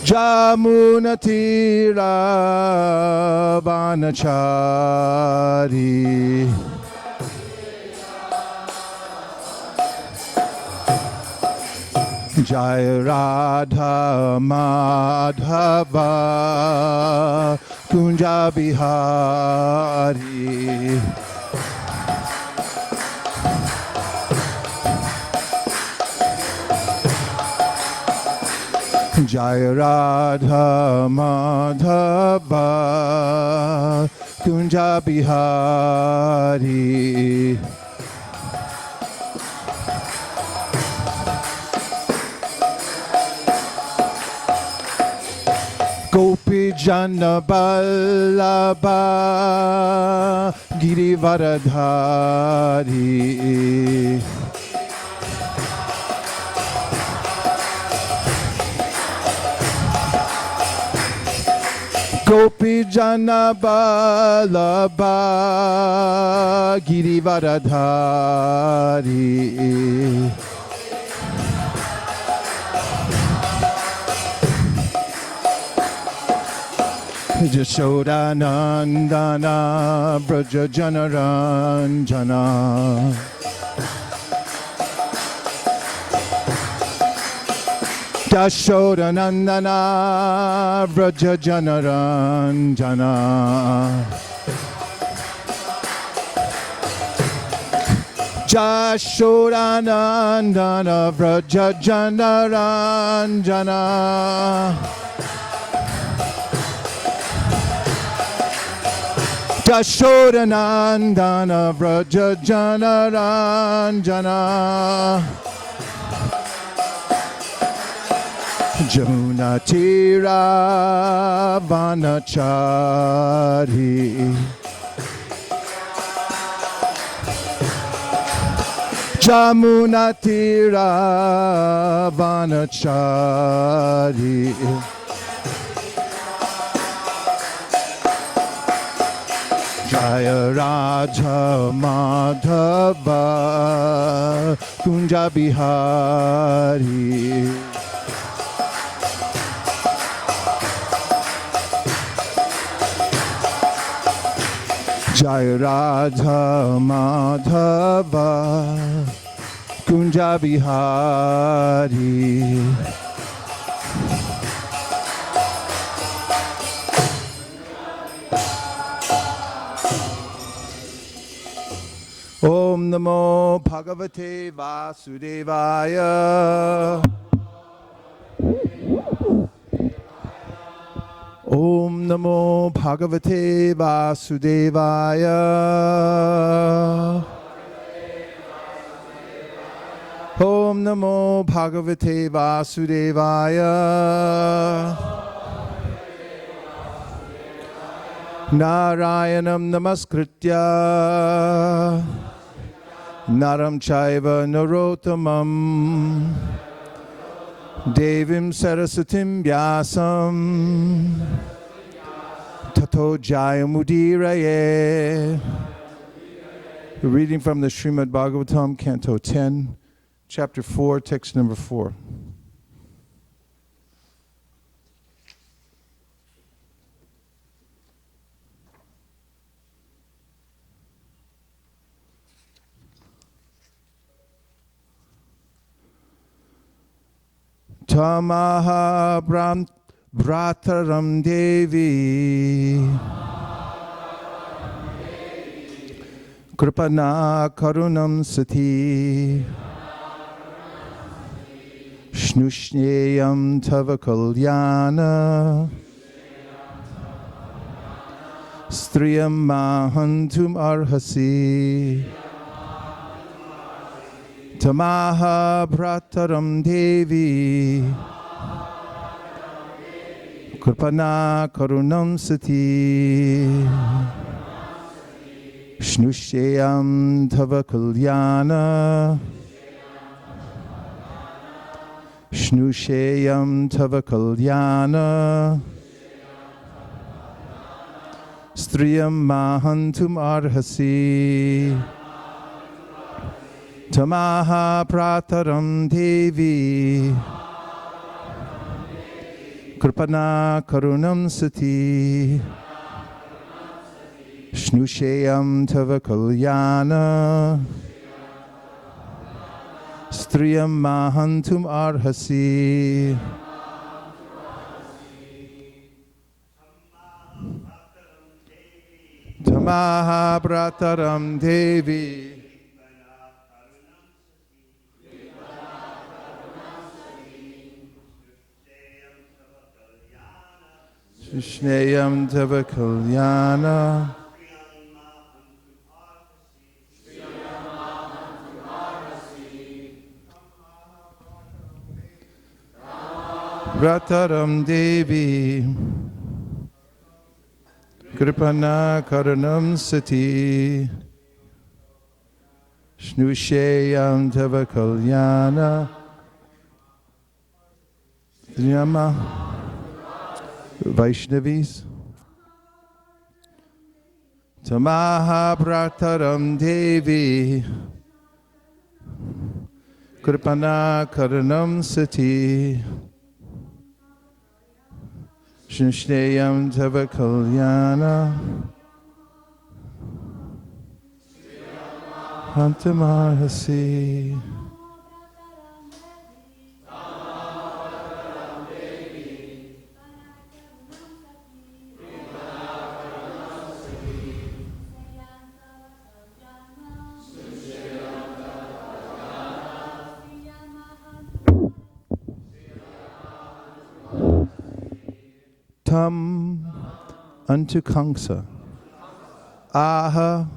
Jamunatira Vanachari Jai Radha Madhava Kunja Bihari Jai Radha Madhava Kunja Bihari Gopi Jana Ballabha Girivaradhari Gopi Jana Ballabha Girivaradhari Jashoda Nandana Braja Janaranjana Jashoda Nandana Braja Janaranjana Jashoda Nandana Braja Janaranjana Jashodanandana Vraja Janaranjana Jamuna Tira Vanachari Jamuna Tira Vanachari Jaya Raja Madhava Kunja Bihari Jaya Raja Madhava Kunja Bihari Om Namo Bhagavate Vasudevaya Om Namo Bhagavate Vasudevaya Om Namo Bhagavate Vasudevaya Narayanam Namaskritya Naram Chaiva Narottamam Devim Sarasatim Vyasam Tato Jayamudiraye. Reading from the Srimad Bhagavatam, Canto 10, Chapter 4, Text number 4. Tamaha Brataram Devi Kripana Karunam Sati Shnushneyam Tava Kalyana Striyam Mahantum Arhasi Tamaha Brataram Devi Kripana Karunam Sati Shnushyam Tava Kalyana Shnushyam Tava Kalyana Striyam Mahantum Arhasi Tamaha Prataram Devi Kripana karunam sati Shnushayam tava kalyana Striyam mahantum arhasi Tamaha brataram devi Shneyam tava kalyana Brataram devi Kripana karanam sati Shnushayam tava kalyana Yama Vaishnavis Tamaha brataram devi Kripana karanam sati Shneyam tava kalyana Hantamarhasi Tam unto Kamsa. Aha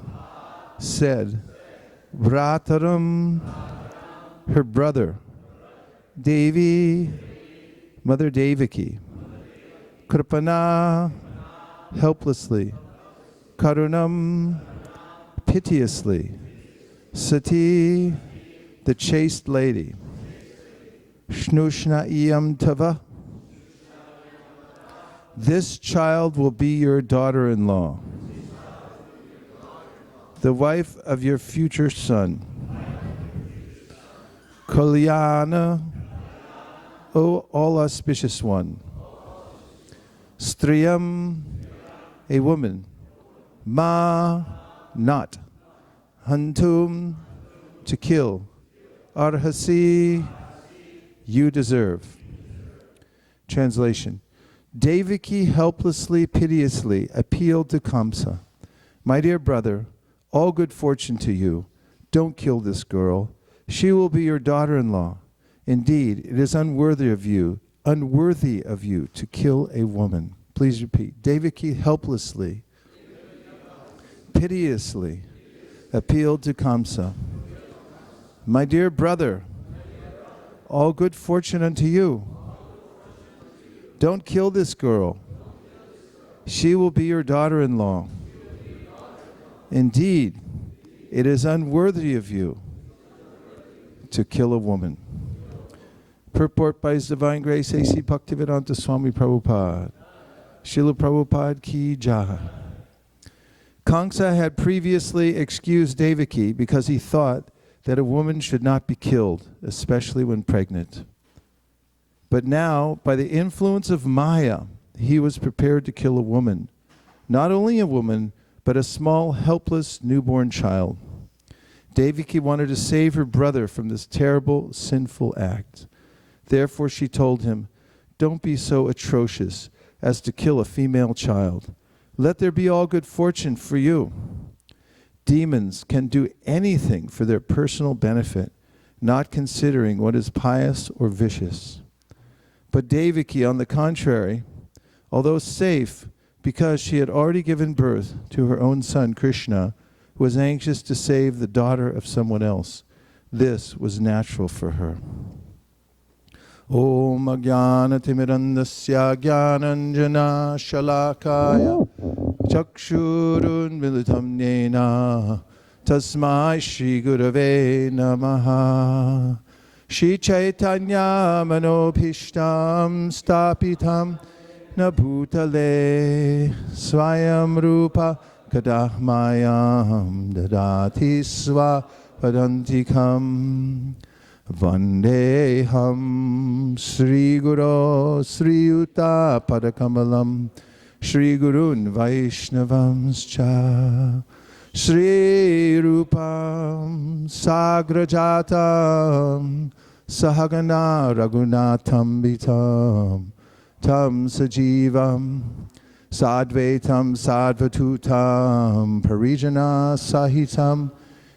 said, Vrataram, her brother, Devi, Mother Devaki, Kripana, helplessly, Karunam, piteously, Sati, the chaste lady, Shnushna iyam tava, this child will be your daughter-in-law, the wife of your future son. Kalyana, O all auspicious one. Striyam, a woman. Ma, not. Hantum, to kill. Arhasi, you deserve. Translation. Devaki helplessly, piteously appealed to Kamsa. My dear brother, all good fortune to you. Don't kill this girl. She will be your daughter-in-law. Indeed, it is unworthy of you to kill a woman. Please repeat. Devaki helplessly, piteously appealed to Kamsa. My dear brother, all good fortune unto you. Don't kill this girl. She will be your daughter-in-law. Indeed, it is unworthy of you to kill a woman. Purport by His Divine Grace A.C. Bhaktivedanta Swami Prabhupada. Srila Prabhupada Ki Jai. Kamsa had previously excused Devaki because he thought that a woman should not be killed, especially when pregnant. But now, by the influence of Maya, he was prepared to kill a woman. Not only a woman, but a small, helpless, newborn child. Devaki wanted to save her brother from this terrible, sinful act. Therefore she told him, don't be so atrocious as to kill a female child. Let there be all good fortune for you. Demons can do anything for their personal benefit, not considering what is pious or vicious. But Devaki, on the contrary, although safe because she had already given birth to her own son Krishna, was anxious to save the daughter of someone else. This was natural for her. Om Ajnana Timirandasya Jnananjana Shalakaya Chakshurun Militam Nena Tasmai Shri Gurave Namaha Shri Chaitanya Manobhishtam Stapitam Nabhutale Swayam Rupa Kadahmayam Dadati Swa Padantikam Vandeham Sri Guru Sri Yuta Padakamalam Shri Gurun Vaishnavamscha Shri Rupam Sagrajatam Sahagana Raghunatham Vitam Tam Sajivam Sadvaitam Sadvatutam Parijana Sahitam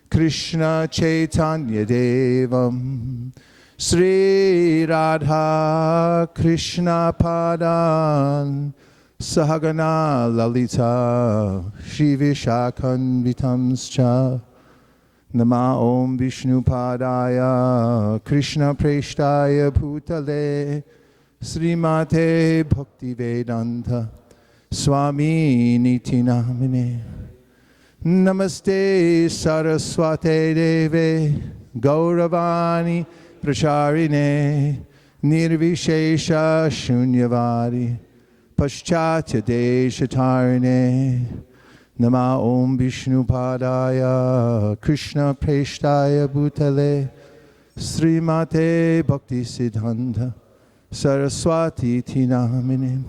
Krishna Chaitanya Devam Sri Radha Krishna Padan Sahagana Lalita Shri Vishakhanvitamscha Nama Om Vishnu Padaya Krishna Preshtaya Bhutale Srimate Bhakti Vedanta Swami Niti Namine Namaste Saraswate Deve Gauravani Pracharine Nirvishesha Shunyavadi Paschatya Deshatarine Nama Om Vishnu Padaya Krishna Preshtaya Bhutale Srimate Bhakti Siddhanta Saraswati Tinamine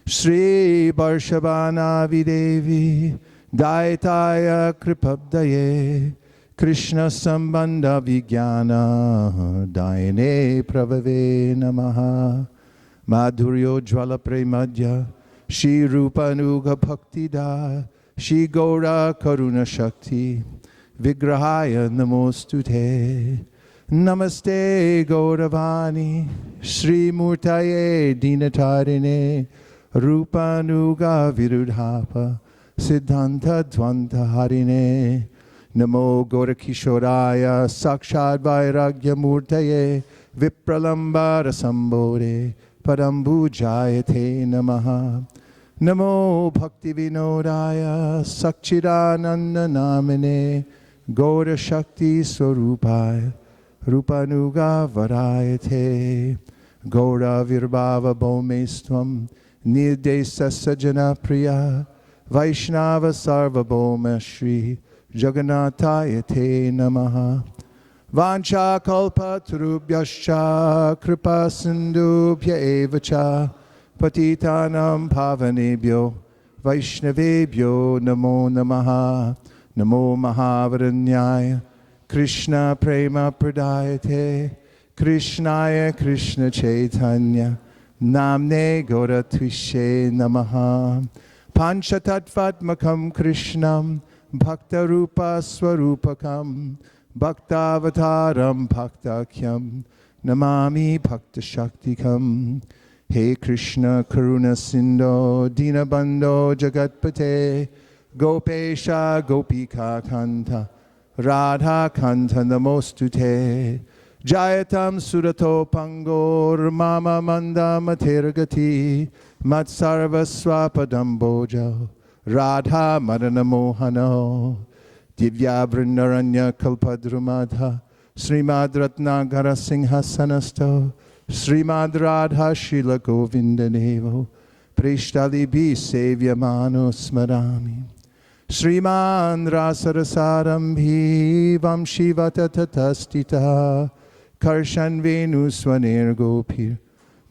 Shri Varshabhana Videvi Daitaya Kripabdaye Krishna Sambandha Vijnana Daine Pravave Namaha Madhuryo Jvala Premadya Shri Rupanuga Bhaktida Shri Gaura Karuna Shakti Vigrahaya Namostute Namaste Gauravani Shri Murtaye Dinatarine Rupanuga Virudhapa Siddhanta Dvanta Harine Namo Gaurakishoraya Sakshad Vairagya Murtaye Vipralambara Sambore Padambu Jayate Namaha Namo Bhakti Vinodaya Sakchidananda Namine Gaura Shakti Swarupaya Rupanuga Varayate Gaura Virbhava Bhomestvam Nirdesa Sajana Priya Vaishnava Sarvabhoma Shri Jagannataya Te Namaha Vancha Kalpa Tarubhyascha Kripa Sindhubhya Evacha Patitanam Pavanebhyo Vaishnavebhyo Namo Namaha Namo Mahavaranyaya Krishna Prema Pradayate Krishnaya Krishna Chaitanya Namne Gaura Tvishe Namaha Panchatattvatmakam Krishnam Bhakta Rupa Swarupakam Bhaktavataram Bhaktakyam Namami Bhakta Shaktikam He Krishna Karuna Sindho Dinabandho Jagatpate Gopesha Gopika Kanta Radha Kanta Namostute Jayatam Surato Pangor Mama Manda Matergati Matsarva Swapadamboja Radha Madana Mohano Divya Vrindaranya Kalpadrumadha Srimad Ratnagara Singha Sanasto Srimad Radha Shila Govindanevo Prishtali Bi Sevyamano Smarami Sriman Rasarasarambhi Vamshivata Tatastita Karshan Venu Swanir Gopir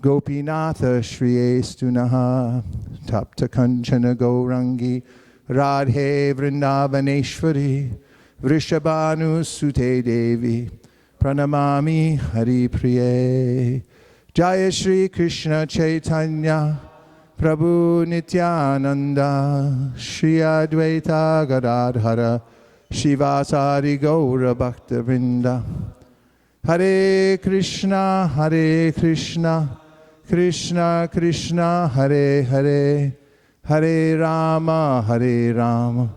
Gopinatha Shri Estunaha Tapta Kanchana Gaurangi Radhe Vrindavaneshwari Vrishabhanu Sute Devi Pranamami Hari Priye Jaya Shri Krishna Chaitanya Prabhu Nityananda Shri Advaita Gadadhara Shivasari Gaura Bhakta Vrinda Hare Krishna Krishna Krishna Hare Hare Hare Rama Rama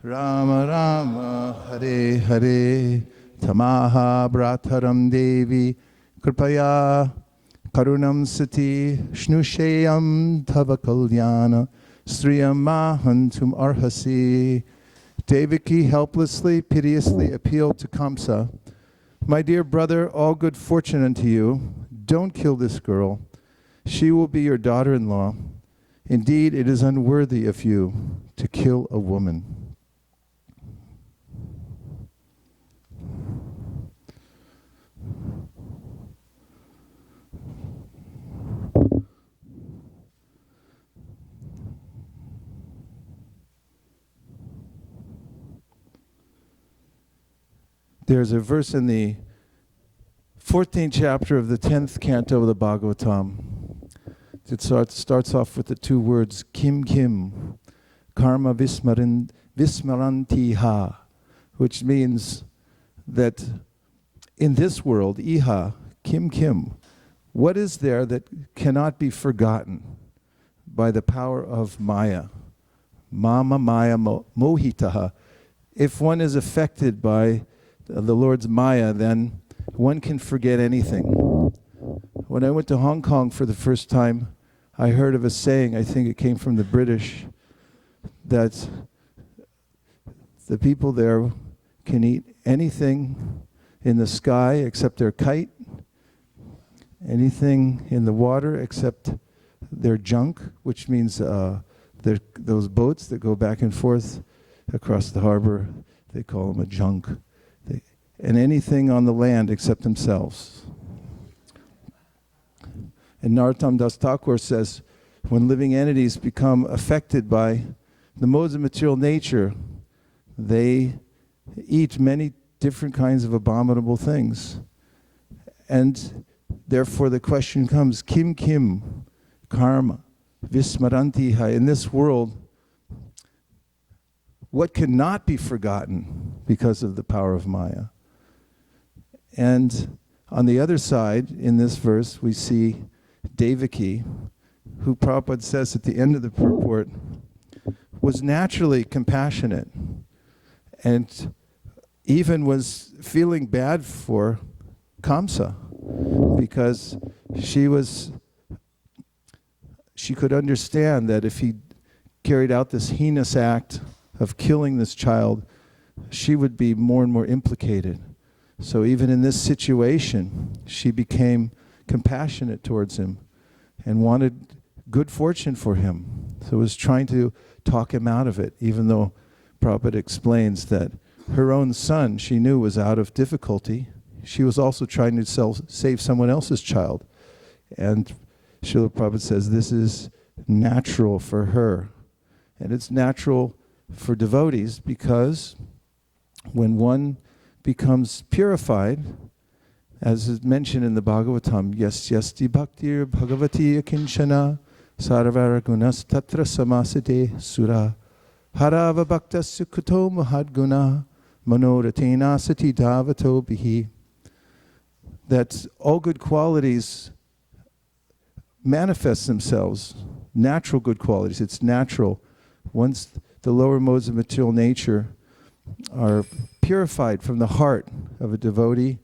Rama Hare Hare Tamaha Brataram Devi Kripaya Karunam Sati Shnushayam Tava Kalyana Sriyam Mahantum Arhasi. Devaki helplessly, piteously appealed to Kamsa. My dear brother, all good fortune unto you. Don't kill this girl. She will be your daughter-in-law. Indeed, it is unworthy of you to kill a woman. There's a verse in the 14th chapter of the 10th canto of the Bhagavatam. It starts off with the two words, Kim Kim, Karma Vismarantiha, which means that in this world, Iha, Kim Kim, what is there that cannot be forgotten by the power of Maya? Mama Maya Mohitaha. If one is affected by the Lord's Maya, then one can forget anything. When I went to Hong Kong for the first time, I heard of a saying, I think it came from the British, that the people there can eat anything in the sky except their kite, anything in the water except their junk, which means those boats that go back and forth across the harbor, they call them a junk. And anything on the land except themselves. And Narottam Das Thakur says, when living entities become affected by the modes of material nature, they eat many different kinds of abominable things. And therefore the question comes, Kim Kim, Karma, Vismarantiha, in this world, what cannot be forgotten because of the power of Maya? And on the other side, in this verse, we see Devaki, who Prabhupada says at the end of the purport, was naturally compassionate and even was feeling bad for Kamsa because she could understand that if he carried out this heinous act of killing this child, she would be more and more implicated. So even in this situation, she became compassionate towards him and wanted good fortune for him. So was trying to talk him out of it, even though Prabhupada explains that her own son, she knew, was out of difficulty. She was also trying to save someone else's child. And Srila Prabhupada says this is natural for her. And it's natural for devotees because when one becomes purified, as is mentioned in the Bhagavatam, yasyasti bhaktir bhagavati akinchana sarvara gunas tatra samasate sura harava bhaktasya kuto mahadguna manoratena sati davato bihi. That all good qualities manifest themselves, natural good qualities. It's natural. Once the lower modes of material nature are purified from the heart of a devotee,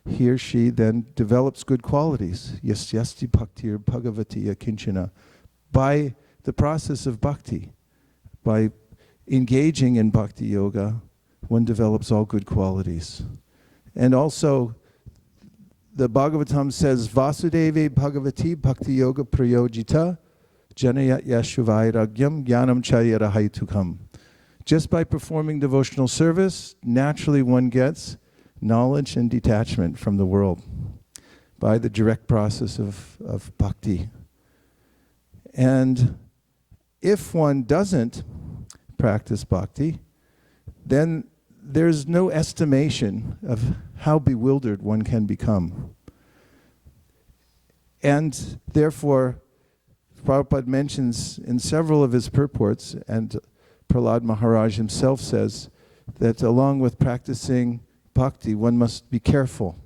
he or she then develops good qualities. Yasyasti bhaktir bhagavati akinchana. By the process of bhakti, by engaging in bhakti yoga, one develops all good qualities. And also, the Bhagavatam says, Vasudeve bhagavati bhakti yoga prayojita janayat yashuvairagyam jnanam chayarahaitukam. Just by performing devotional service, naturally one gets knowledge and detachment from the world by the direct process of bhakti. And if one doesn't practice bhakti, then there's no estimation of how bewildered one can become. And therefore, Prabhupada mentions in several of his purports, and Prahlad Maharaj himself says, that along with practicing bhakti, one must be careful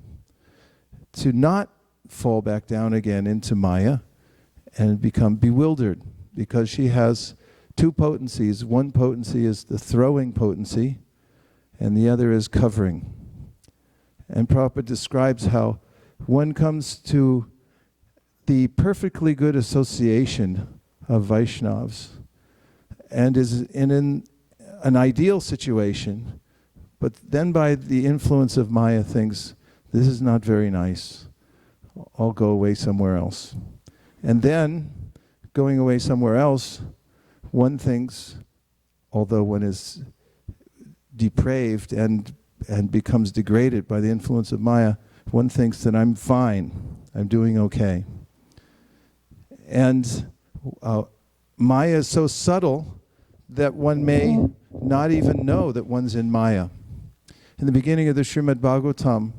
to not fall back down again into Maya and become bewildered, because she has two potencies. One potency is the throwing potency, and the other is covering. And Prabhupada describes how one comes to the perfectly good association of Vaishnavas and is in an ideal situation, but then by the influence of Maya thinks, this is not very nice, I'll go away somewhere else. And then, going away somewhere else, one thinks, although one is depraved and becomes degraded by the influence of Maya, one thinks that I'm fine, I'm doing okay. And Maya is so subtle that one may not even know that one's in Maya. In the beginning of the Srimad Bhagavatam,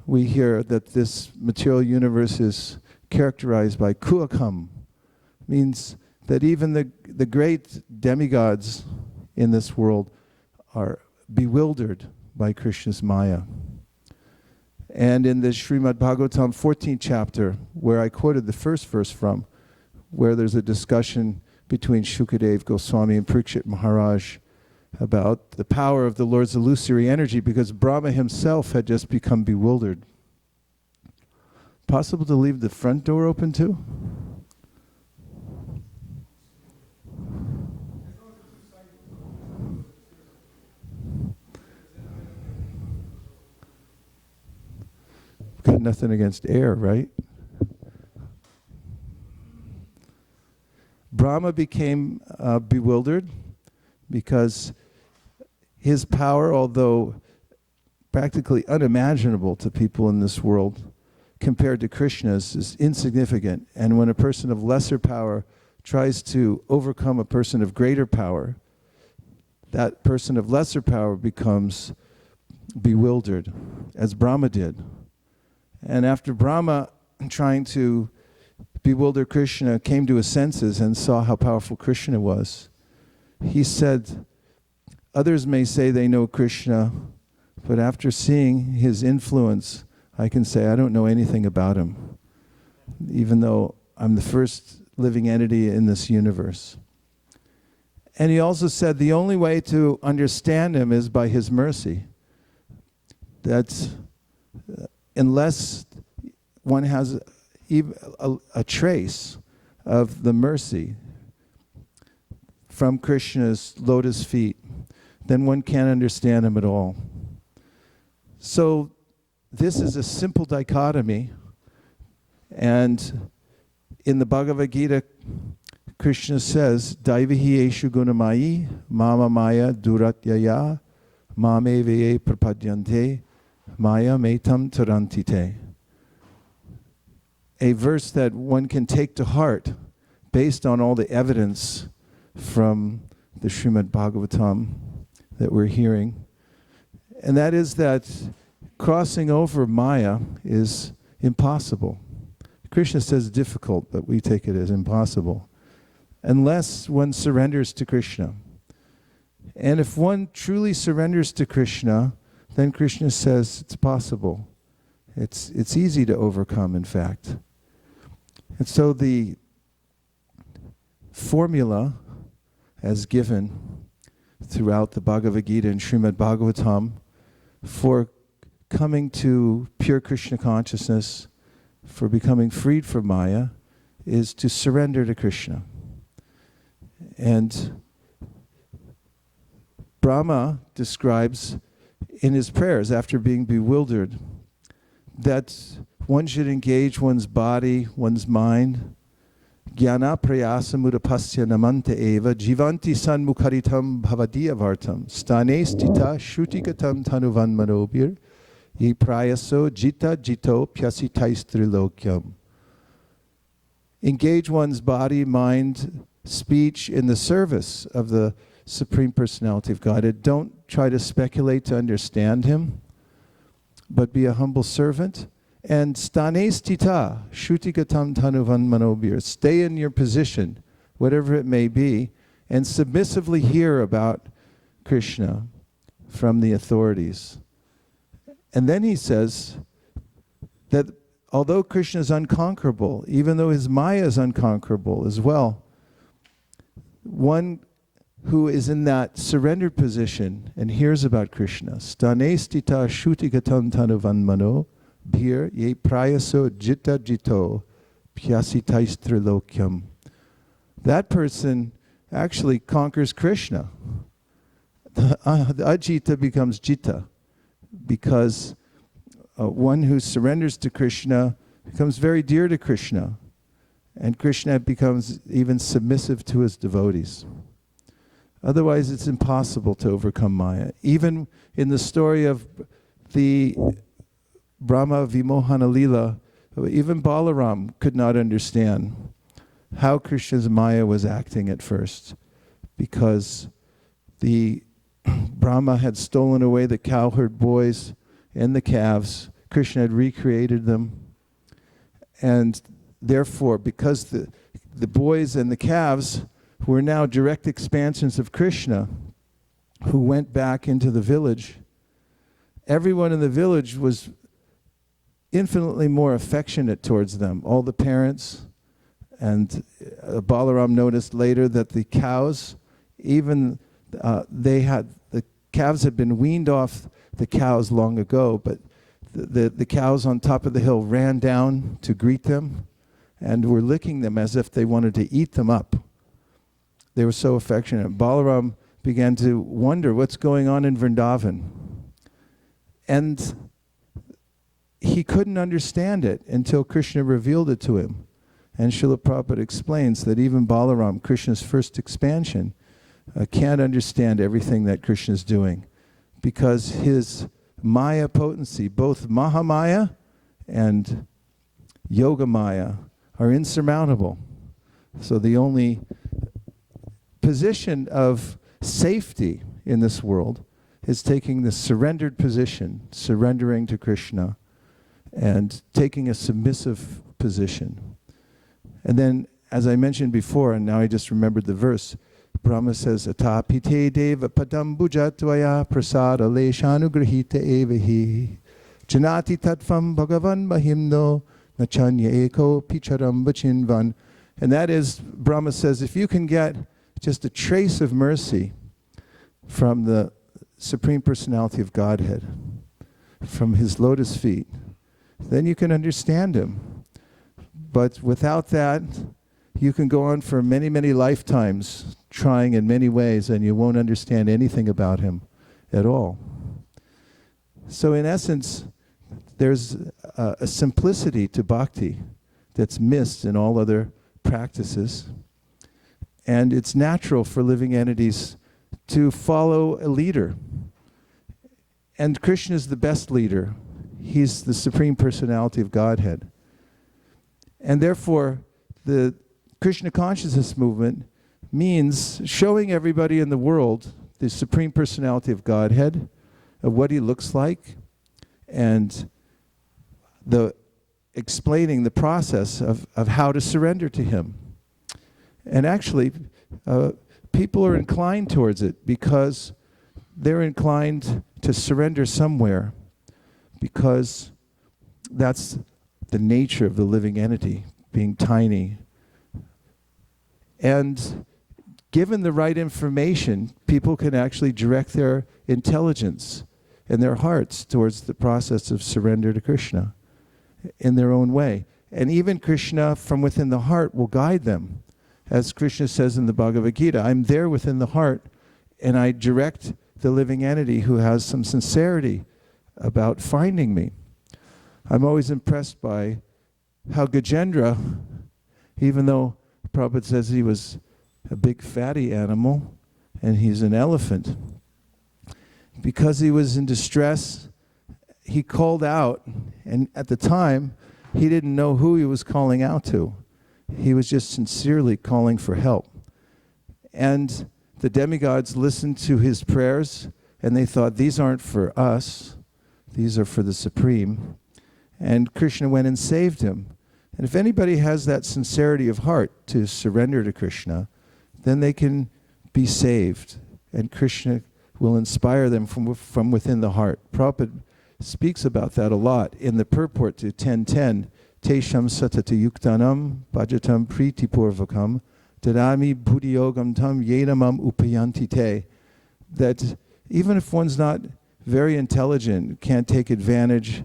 we hear that this material universe is characterized by kuakam, means that even the great demigods in this world are bewildered by Krishna's Maya. And in the Srimad Bhagavatam 14th chapter, where I quoted the first verse from, where there's a discussion between Shukadev Goswami and Parikshit Maharaj about the power of the Lord's illusory energy, because Brahma himself had just become bewildered. Possible to leave the front door open too? Got nothing against air, right? Brahma became bewildered because his power, although practically unimaginable to people in this world, compared to Krishna's, is insignificant. And when a person of lesser power tries to overcome a person of greater power, that person of lesser power becomes bewildered, as Brahma did. And after Brahma, trying to bewilder Krishna, came to his senses and saw how powerful Krishna was, he said, others may say they know Krishna, but after seeing his influence, I can say I don't know anything about him, even though I'm the first living entity in this universe. And he also said the only way to understand him is by his mercy. That unless one has a trace of the mercy from Krishna's lotus feet, then one can't understand him at all. So this is a simple dichotomy, and in the Bhagavad Gita, Krishna says, Daivihi eshu gunamayi mama maya duratyaya mame veye prapadyante maya metam tarantite. A verse that one can take to heart based on all the evidence from the Srimad Bhagavatam that we're hearing. And that is that crossing over Maya is impossible. Krishna says difficult, but we take it as impossible, unless one surrenders to Krishna. And if one truly surrenders to Krishna, then Krishna says it's possible. It's easy to overcome, in fact. And so the formula as given throughout the Bhagavad Gita and Srimad Bhagavatam for coming to pure Krishna consciousness, for becoming freed from Maya, is to surrender to Krishna. And Brahma describes in his prayers, after being bewildered, that one should engage one's body, one's mind. Jnana prayasa mudapasya namanta eva jivanti sanmukharitam bhavadiya vartam stane stita shrutikatam tanuvan manobir ye prayaso jita jito pyasitais trilokyam. Engage one's body, mind, speech in the service of the Supreme Personality of Godhead. Don't try to speculate to understand him, but be a humble servant. And stane stita shrutikatam tanuvan manobir. Stay in your position, whatever it may be, and submissively hear about Krishna from the authorities. And then he says that although Krishna is unconquerable, even though his Maya is unconquerable as well, one who is in that surrendered position and hears about Krishna, stane stita shrutikatam tanuvan mano bhir ye prayaso jita jito pyasitais trilokyam. That person actually conquers Krishna. The ajita becomes jita, because one who surrenders to Krishna becomes very dear to Krishna, and Krishna becomes even submissive to his devotees. Otherwise, it's impossible to overcome Maya. Even in the story of the Brahma Vimohana Lila, even Balaram could not understand how Krishna's Maya was acting at first, because the Brahma had stolen away the cowherd boys and the calves. Krishna had recreated them. And therefore, because the boys and the calves were now direct expansions of Krishna, who went back into the village, everyone in the village was infinitely more affectionate towards them. All the parents, and Balaram noticed later that the cows, even the calves had been weaned off the cows long ago, but the cows on top of the hill ran down to greet them and were licking them as if they wanted to eat them up. They were so affectionate. Balaram began to wonder what's going on in Vrindavan. And he couldn't understand it until Krishna revealed it to him. And Srila Prabhupada explains that even Balaram, Krishna's first expansion, can't understand everything that Krishna is doing, because his Maya potency, both Mahamaya and Yoga Maya, are insurmountable. So the only position of safety in this world is taking the surrendered position, surrendering to Krishna, and taking a submissive position. And then, as I mentioned before, and now I just remembered the verse, Brahma says, Atapite deva padam bhujatvaya prasada leshanugrahita evahi janati tatvam bhagavan mahimno nachanya eko picharam bachinvan. And that is, Brahma says, if you can get just a trace of mercy from the Supreme Personality of Godhead, from his lotus feet, then you can understand him. But without that, you can go on for many, many lifetimes trying in many ways, and you won't understand anything about him at all. So in essence, there's a simplicity to bhakti that's missed in all other practices. And it's natural for living entities to follow a leader. And Krishna is the best leader. He's the Supreme Personality of Godhead. And therefore, the Krishna Consciousness movement means showing everybody in the world the Supreme Personality of Godhead, of what he looks like, and explaining the process of how to surrender to him. And actually, people are inclined towards it because they're inclined to surrender somewhere, because that's the nature of the living entity, being tiny. And given the right information, people can actually direct their intelligence and their hearts towards the process of surrender to Krishna in their own way. And even Krishna from within the heart will guide them. As Krishna says in the Bhagavad Gita, I'm there within the heart, and I direct the living entity who has some sincerity about finding me. I'm always impressed by how Gajendra, even though Prabhupada says he was a big fatty animal and he's an elephant, because he was in distress, he called out, and at the time, he didn't know who he was calling out to. He was just sincerely calling for help. And the demigods listened to his prayers, and they thought, these aren't for us, these are for the Supreme. And Krishna went and saved him. And if anybody has that sincerity of heart to surrender to Krishna, then they can be saved. And Krishna will inspire them from within the heart. Prabhupada speaks about that a lot in the purport to 1010. Tesham satata yuktanam bhajatam priti purvakam dadami buddhiyogam tam yenamam upayanti te. That even if one's not very intelligent, can't take advantage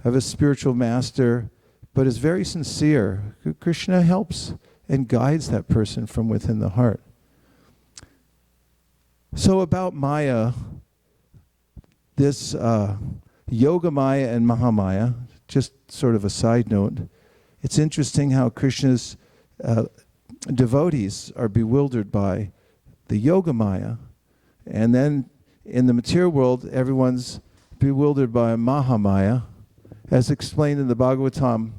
of a spiritual master, but is very sincere, Krishna helps and guides that person from within the heart. So about Maya, this Yoga Maya and Mahamaya, just sort of a side note, it's interesting how Krishna's devotees are bewildered by the Yoga Maya, and then in the material world, everyone's bewildered by Mahamaya. As explained in the Bhagavatam,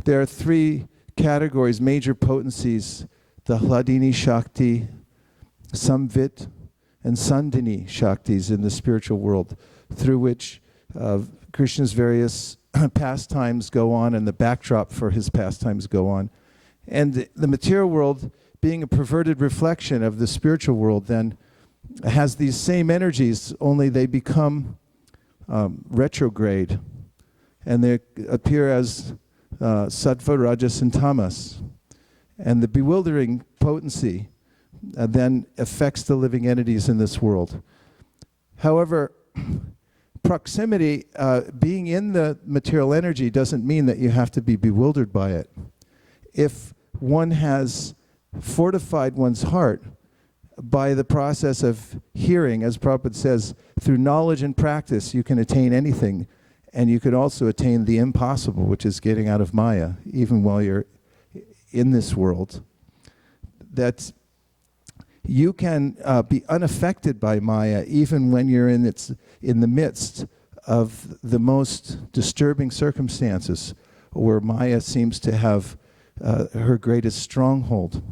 there are three categories, major potencies: the Hladini Shakti, Samvit, and Sandhini Shaktis in the spiritual world, through which Krishna's various pastimes go on and the backdrop for his pastimes go on. And the material world, being a perverted reflection of the spiritual world, then has these same energies, only they become retrograde, and they appear as sattva, rajas, and tamas. And the bewildering potency then affects the living entities in this world. However, proximity, being in the material energy, doesn't mean that you have to be bewildered by it. If one has fortified one's heart by the process of hearing, as Prabhupada says, through knowledge and practice, you can attain anything. And you can also attain the impossible, which is getting out of Maya, even while you're in this world. That you can be unaffected by Maya, even when you're in the midst of the most disturbing circumstances, where Maya seems to have her greatest stronghold.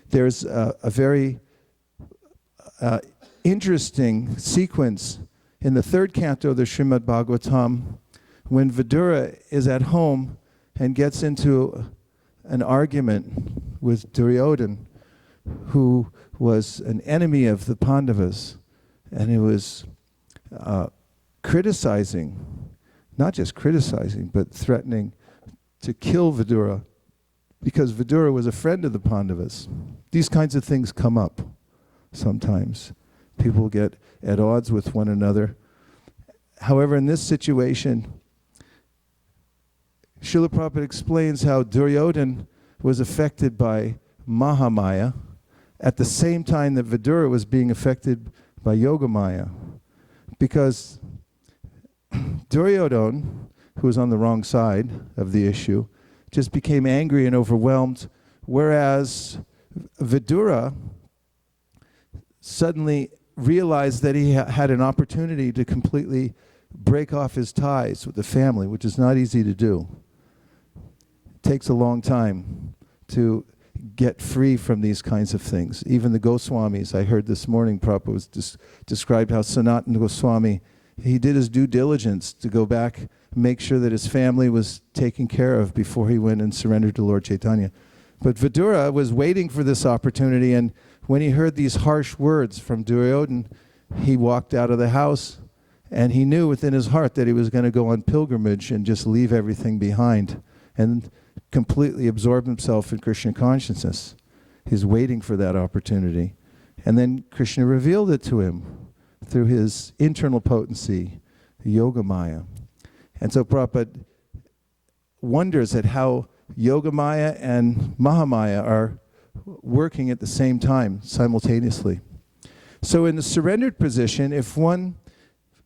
There's a very interesting sequence in the third canto of the Srimad Bhagavatam, when Vidura is at home and gets into an argument with Duryodhana, who was an enemy of the Pandavas, and he was criticizing, not just criticizing, but threatening to kill Vidura, because Vidura was a friend of the Pandavas. These kinds of things come up sometimes. People get at odds with one another. However, in this situation, Srila Prabhupada explains how Duryodhana was affected by Mahamaya at the same time that Vidura was being affected by Yogamaya. Because Duryodhana, who was on the wrong side of the issue, just became angry and overwhelmed, whereas Vidura suddenly realized that he had an opportunity to completely break off his ties with the family, which is not easy to do. It takes a long time to get free from these kinds of things. Even the Goswamis, I heard this morning, Prabhupada was described how Sanatana Goswami, he did his due diligence to go back, make sure that his family was taken care of before he went and surrendered to Lord Chaitanya. But Vidura was waiting for this opportunity, and when he heard these harsh words from Duryodhana, he walked out of the house, and he knew within his heart that he was going to go on pilgrimage and just leave everything behind and completely absorb himself in Krishna consciousness. He's waiting for that opportunity. And then Krishna revealed it to him through his internal potency, Yogamaya. And so Prabhupada wonders at how Yogamaya and Mahamaya are working at the same time, simultaneously. So in the surrendered position, if one,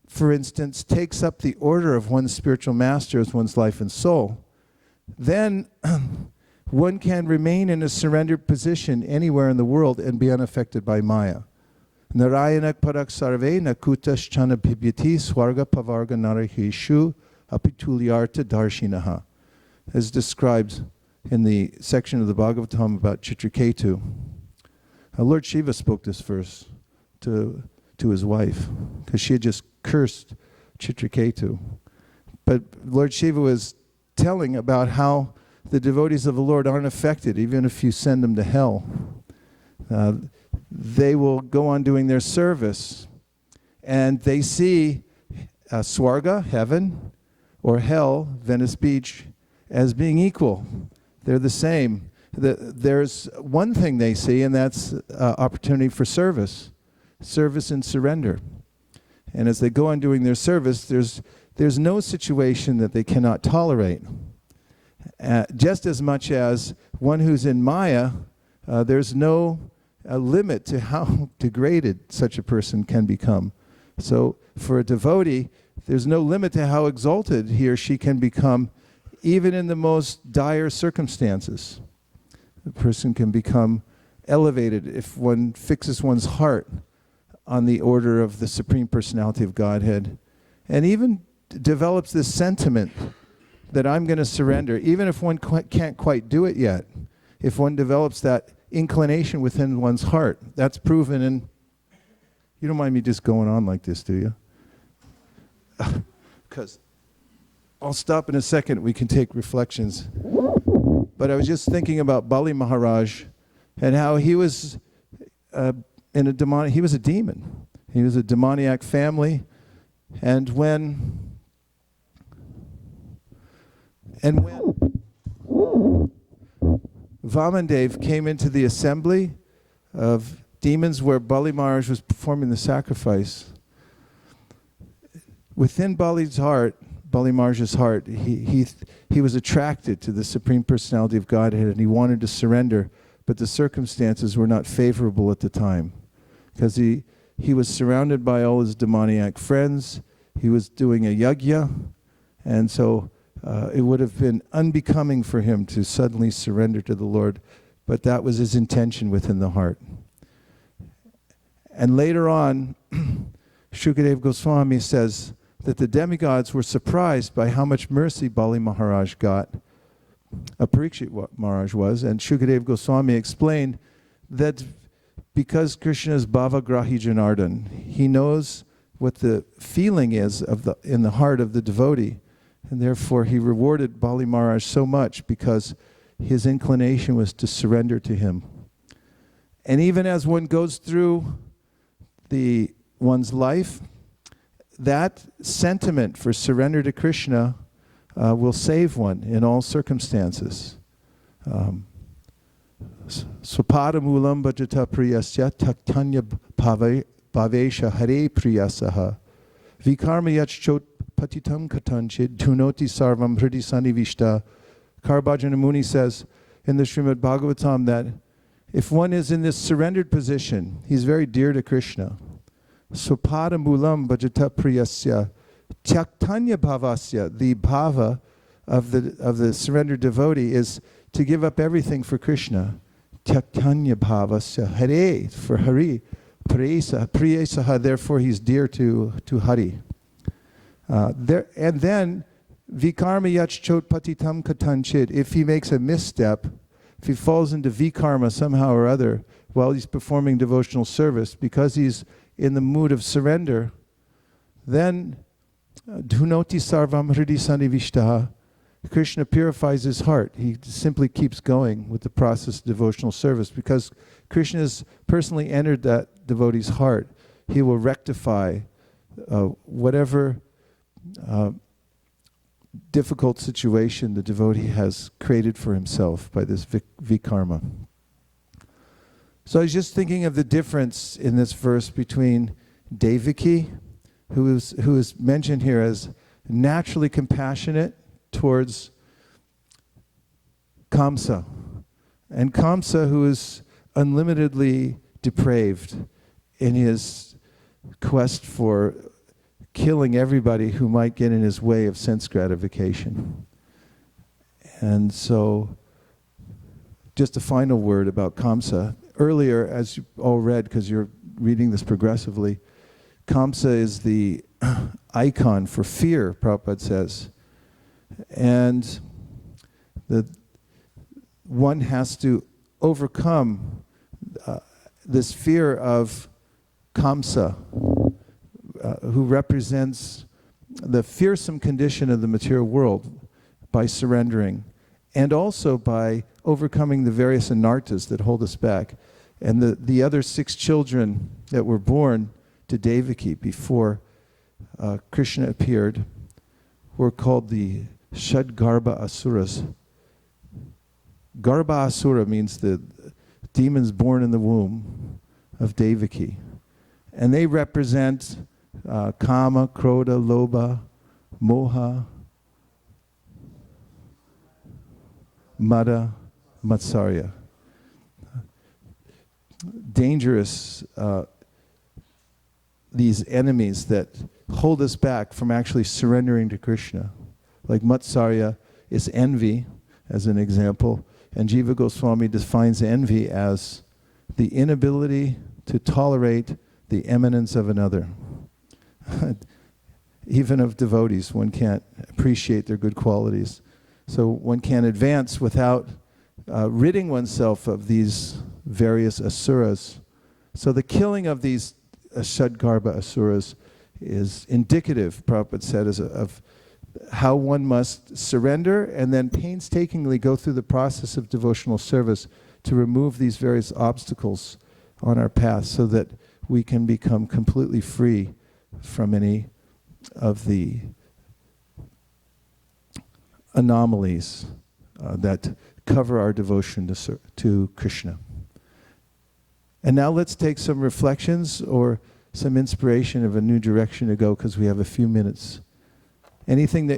for instance, takes up the order of one's spiritual master as one's life and soul, then one can remain in a surrendered position anywhere in the world and be unaffected by Maya. Narayanak parak sarve nakutas chana bhibyati swarga pavarga narahishu apitulyarta darshinaha, as described in the section of the Bhagavatam about Chitraketu. Lord Shiva spoke this verse to his wife, because she had just cursed Chitraketu. But Lord Shiva was telling about how the devotees of the Lord aren't affected, even if you send them to hell. They will go on doing their service, and they see Swarga, heaven, or hell, Venice Beach, as being equal. They're the same. There's one thing they see, and that's opportunity for service and surrender. And as they go on doing their service, there's no situation that they cannot tolerate. Just as much as one who's in Maya, there's no limit to how degraded such a person can become. So for a devotee, there's no limit to how exalted he or she can become, even in the most dire circumstances. The person can become elevated if one fixes one's heart on the order of the Supreme Personality of Godhead, and even develops this sentiment that I'm going to surrender, even if one can't quite do it yet. If one develops that inclination within one's heart, that's proven You don't mind me just going on like this, do you? Because I'll stop in a second. We can take reflections. But I was just thinking about Bali Maharaj and how he was he was a demon. He was a demoniac family. And when Vamandev came into the assembly of demons where Bali Maharaj was performing the sacrifice, within Bali Maharaj's heart, he was attracted to the Supreme Personality of Godhead, and he wanted to surrender, but the circumstances were not favorable at the time, because he was surrounded by all his demoniac friends. He was doing a yajna, and so it would have been unbecoming for him to suddenly surrender to the Lord, but that was his intention within the heart. And later on, Shukadeva Goswami says that the demigods were surprised by how much mercy Bali Maharaj got, Parikshit Maharaj was, and Shukadeva Goswami explained that because Krishna is Bhavagrahi Janardhan, he knows what the feeling is in the heart of the devotee, and therefore he rewarded Bali Maharaj so much because his inclination was to surrender to him. And even as one goes through one's life, that sentiment for surrender to Krishna will save one in all circumstances. Swapadamulam bhajata priyasya taktanya bhavesha hare priyasaha vikarma yachchot patitam katanchid dhunoti sarvam hridi sanivishta. Karbhajana Muni says in the Srimad Bhagavatam that if one is in this surrendered position, he's very dear to Krishna. Swapadamulam bhajata priyasya tyaktanya bhavasya. The bhava of the surrendered devotee is to give up everything for Krishna. Tyaktanya bhavasya hare, for Hari. Priyasaha, therefore he's dear to Hari. And then vikarma yachchot patitam katanchid. If he makes a misstep, if he falls into vikarma somehow or other while he's performing devotional service, because he's in the mood of surrender, then dhunoti sarvam hridi sanivishtaha. Krishna purifies his heart. He simply keeps going with the process of devotional service because Krishna has personally entered that devotee's heart. He will rectify whatever difficult situation the devotee has created for himself by this vikarma. So I was just thinking of the difference in this verse between Devaki, who is mentioned here as naturally compassionate towards Kamsa, and Kamsa, who is unlimitedly depraved in his quest for killing everybody who might get in his way of sense gratification. And so, just a final word about Kamsa. Earlier, as you all read, because you're reading this progressively, Kamsa is the icon for fear, Prabhupada says. And one has to overcome this fear of Kamsa, who represents the fearsome condition of the material world, by surrendering, and also by overcoming the various anartas that hold us back. And the other 6 children that were born to Devaki before Krishna appeared were called the Shadgarbha Asuras. Garbha Asura means the demons born in the womb of Devaki. And they represent Kama, Krodha, Lobha, Moha, Mada, Matsarya. Dangerous, these enemies that hold us back from actually surrendering to Krishna. Like Matsarya is envy, as an example, and Jiva Goswami defines envy as the inability to tolerate the eminence of another. Even of devotees, one can't appreciate their good qualities. So one can't advance without ridding oneself of these various asuras. So the killing of these Shadgarbha asuras is indicative, Prabhupada said, of how one must surrender and then painstakingly go through the process of devotional service to remove these various obstacles on our path so that we can become completely free from any of the anomalies that cover our devotion to Krishna. And now let's take some reflections or some inspiration of a new direction to go, because we have a few minutes.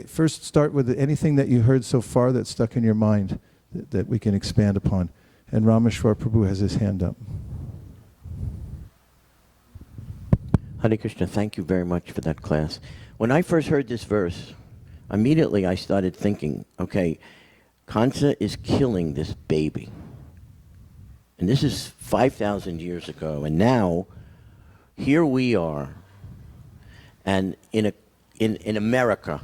First start with anything that you heard so far that stuck in your mind that we can expand upon. And Rameshwar Prabhu has his hand up. Hare Krishna, thank you very much for that class. When I first heard this verse, immediately I started thinking, okay, Kansa is killing this baby. And this is 5,000 years ago. And now, here we are, and in America,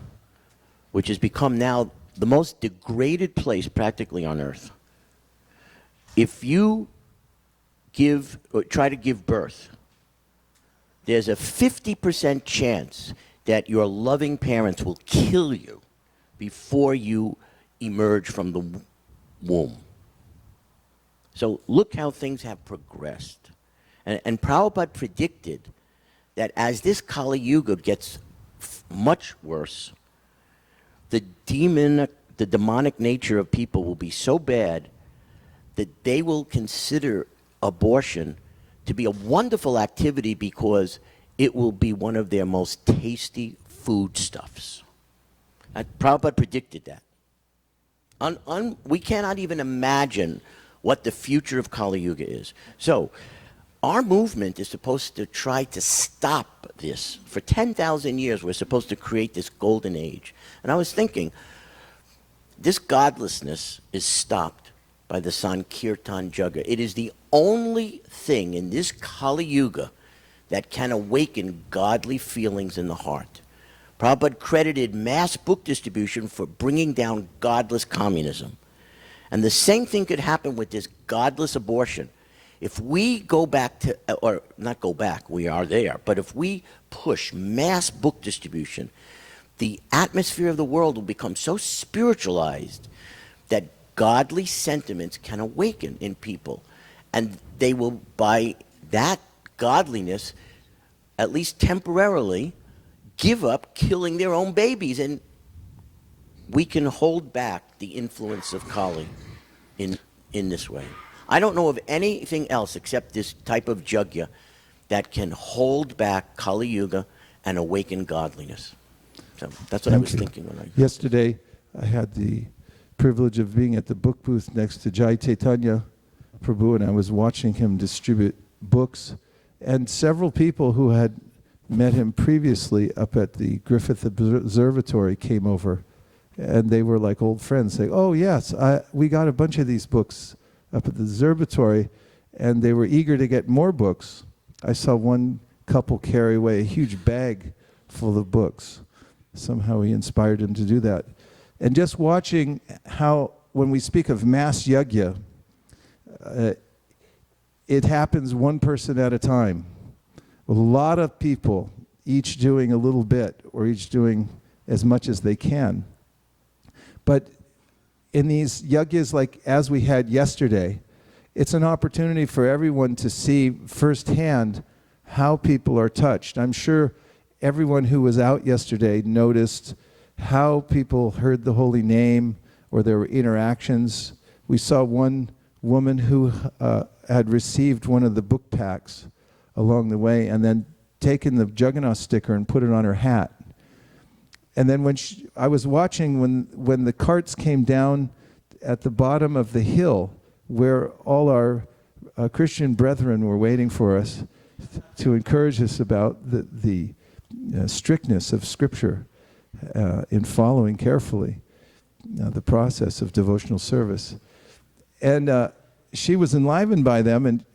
which has become now the most degraded place practically on earth. If you try to give birth, there's a 50% chance that your loving parents will kill you before you emerge from the womb. So look how things have progressed. And Prabhupada predicted that as this Kali Yuga gets much worse, the demonic nature of people will be so bad that they will consider abortion to be a wonderful activity because it will be one of their most tasty foodstuffs. Prabhupada predicted that. We cannot even imagine what the future of Kali Yuga is. So, our movement is supposed to try to stop this. For 10,000 years, we're supposed to create this golden age. And I was thinking, this godlessness is stopped by the Sankirtan Jagga. It is the only thing in this Kali Yuga that can awaken godly feelings in the heart. Prabhupada credited mass book distribution for bringing down godless communism. And the same thing could happen with this godless abortion. If we go back to, or not go back, we are there, but if we push mass book distribution, the atmosphere of the world will become so spiritualized that godly sentiments can awaken in people. And they will, by that godliness, at least temporarily, give up killing their own babies. And we can hold back the influence of Kali in this way. I don't know of anything else except this type of jagya that can hold back Kali Yuga and awaken godliness. So that's what I was thinking when I... Yesterday, I had the privilege of being at the book booth next to Jai Chaitanya Prabhu, and I was watching him distribute books. And several people who had met him previously up at the Griffith Observatory came over, and they were like old friends, saying, "Oh yes, we got a bunch of these books up at the observatory," and they were eager to get more books. I saw one couple carry away a huge bag full of books. Somehow he inspired him to do that. And just watching how, when we speak of mass yajna, it happens one person at a time. A lot of people, each doing a little bit, or each doing as much as they can. But in these yajnas, like as we had yesterday, it's an opportunity for everyone to see firsthand how people are touched. I'm sure everyone who was out yesterday noticed how people heard the holy name, or there were interactions. We saw one woman who had received one of the book packs along the way and then taken the Jagannath sticker and put it on her hat. And then when I was watching when the carts came down at the bottom of the hill where all our Christian brethren were waiting for us to encourage us about the strictness of Scripture in following carefully the process of devotional service. And she was enlivened by them, and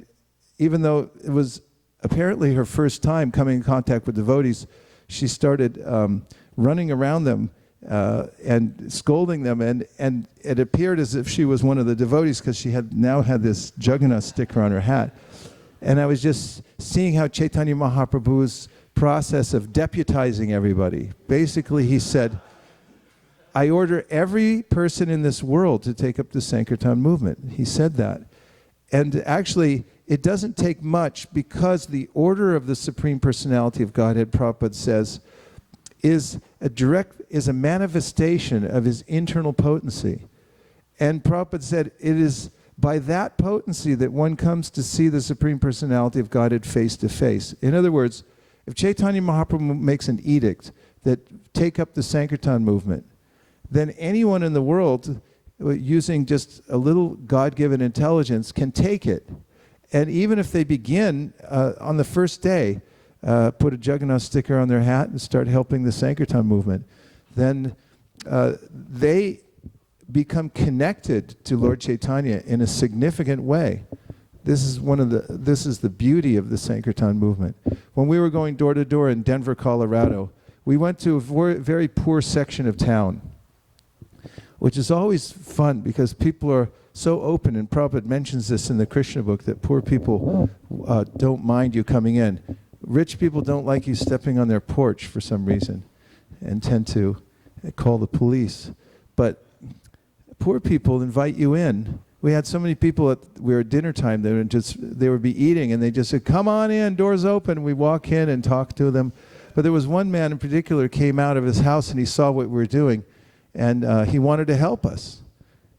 even though it was apparently her first time coming in contact with devotees, she started running around them and scolding them, and it appeared as if she was one of the devotees because she had now had this Jagannath sticker on her hat. And I was just seeing how Chaitanya Mahaprabhu's process of deputizing everybody. Basically, he said, I order every person in this world to take up the Sankirtan movement. He said that. And actually, it doesn't take much because the order of the Supreme Personality of Godhead, Prabhupada says, is a manifestation of his internal potency. And Prabhupada said it is by that potency that one comes to see the Supreme Personality of Godhead face to face. In other words, if Chaitanya Mahaprabhu makes an edict that take up the Sankirtan movement, then anyone in the world using just a little God-given intelligence can take it. And even if they begin on the first day, put a Jagannath sticker on their hat and start helping the Sankirtan movement, then they become connected to Lord Chaitanya in a significant way. This is the beauty of the Sankirtan movement. When we were going door to door in Denver, Colorado, we went to a very poor section of town, which is always fun because people are so open, and Prabhupada mentions this in the Krishna book, that poor people don't mind you coming in. Rich people don't like you stepping on their porch for some reason and tend to call the police. But poor people invite you in. We had so many people we were at dinner time, they would be eating and they just said, come on in, doors open. We walk in and talk to them. But there was one man in particular came out of his house and he saw what we were doing, and he wanted to help us.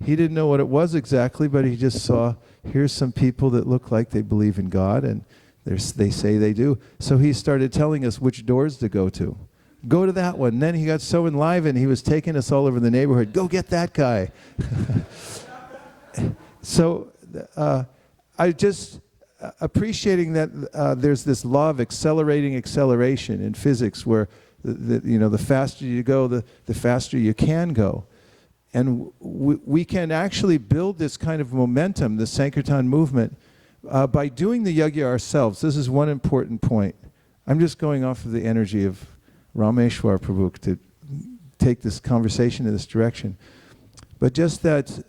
He didn't know what it was exactly, but he just saw, here's some people that look like they believe in God, and they say they do. So he started telling us which doors to go to. Go to that one. And then he got so enlivened, he was taking us all over the neighborhood. Go get that guy. So I just appreciating that there's this law of accelerating acceleration in physics, where the faster you go, the faster you can go. And we can actually build this kind of momentum, the Sankirtan movement, by doing the yajna ourselves. This is one important point. I'm just going off of the energy of Rameshwar Prabhu to take this conversation in this direction. But just that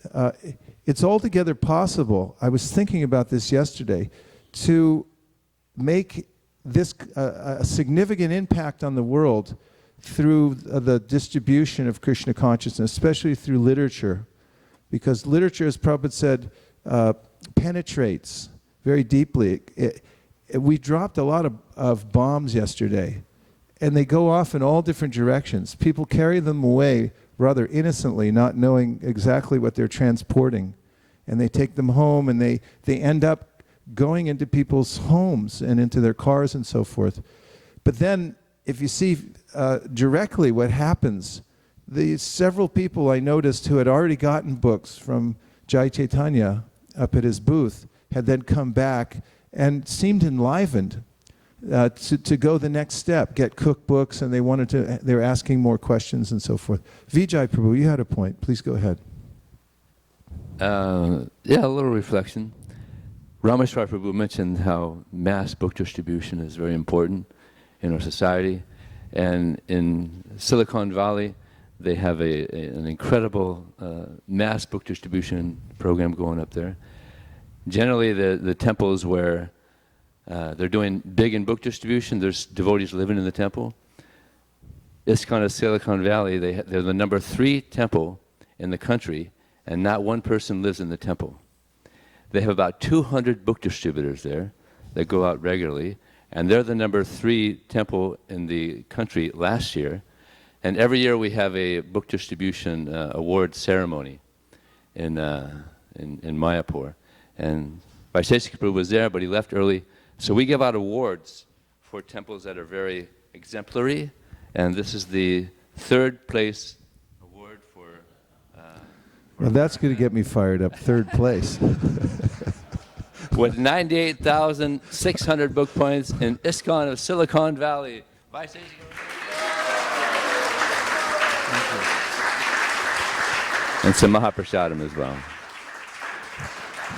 it's altogether possible, I was thinking about this yesterday, to make this a significant impact on the world through the distribution of Krishna consciousness, especially through literature. Because literature, as Prabhupada said, penetrates very deeply. We dropped a lot of bombs yesterday, and they go off in all different directions. People carry them away rather innocently, not knowing exactly what they're transporting. And they take them home, and they end up going into people's homes and into their cars and so forth. But then, if you see directly what happens, the several people I noticed who had already gotten books from Jai Chaitanya up at his booth had then come back and seemed enlivened to go the next step, get cookbooks, and they were asking more questions and so forth. Vijay Prabhu, you had a point. Please go ahead. Yeah, a little reflection. Rameshwar Prabhu mentioned how mass book distribution is very important in our society. And in Silicon Valley, they have an incredible mass book distribution program going up there. Generally, the temples where they're doing big in book distribution, there's devotees living in the temple. ISKCON of Silicon Valley, they're the number 3 temple in the country, and not one person lives in the temple. They have about 200 book distributors there that go out regularly, and they're the number 3 temple in the country last year. And every year we have a book distribution award ceremony in Mayapur. And Vaisesika Prabhu was there, but he left early. So we give out awards for temples that are very exemplary, and this is the 3rd place award for... Well, that's going to get me fired up, 3rd place. With 98,600 book points in ISKCON of Silicon Valley. And some Mahaprasadam as well.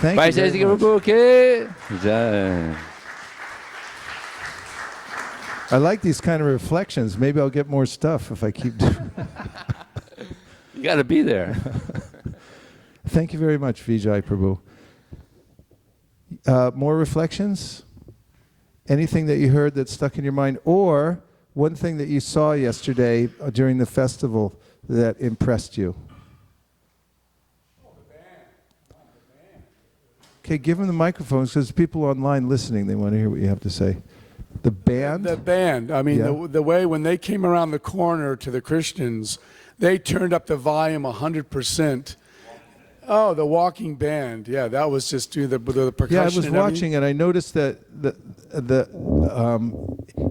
Thank you very Vaisesika much. Prabhu ki jai. I like these kind of reflections. Maybe I'll get more stuff if I keep doing You got to be there. Thank you very much, Vijay Prabhu. More reflections? Anything that you heard that stuck in your mind, or one thing that you saw yesterday during the festival that impressed you? Okay, give them the microphones because people online listening, they want to hear what you have to say. The band? The band. I mean, Yeah. the way when they came around the corner to the Christians, they turned up the volume 100%. Oh, the walking band. Yeah, that was just the percussion. Yeah, I was and watching and I noticed that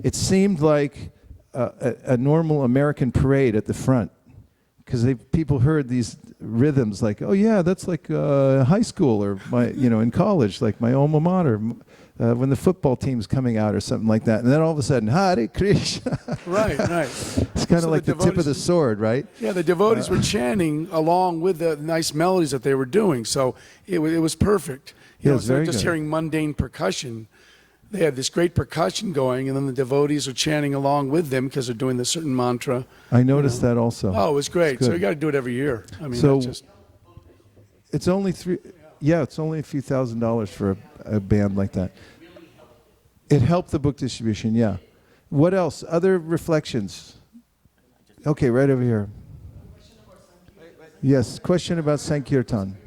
it seemed like a normal American parade at the front, because people heard these rhythms like, oh yeah, that's like high school or in college, like my alma mater, when the football team's coming out or something like that. And then all of a sudden, Hare Krishna. Right. It's kind of So like the tip of the sword, right? Yeah, the devotees were chanting along with the nice melodies that they were doing. So it was perfect. Yeah, it was Instead very of just good. hearing mundane percussion, they had this great percussion going, and then the devotees are chanting along with them because they're doing the certain mantra. I noticed that also. Oh, it was great. It's So good. you got to do it every year. I mean, So- that's just... It's only it's only a few $1,000s for a band like that. It helped the book distribution, yeah. What else? Other reflections? Okay, right over here. Yes, question about Sankirtan.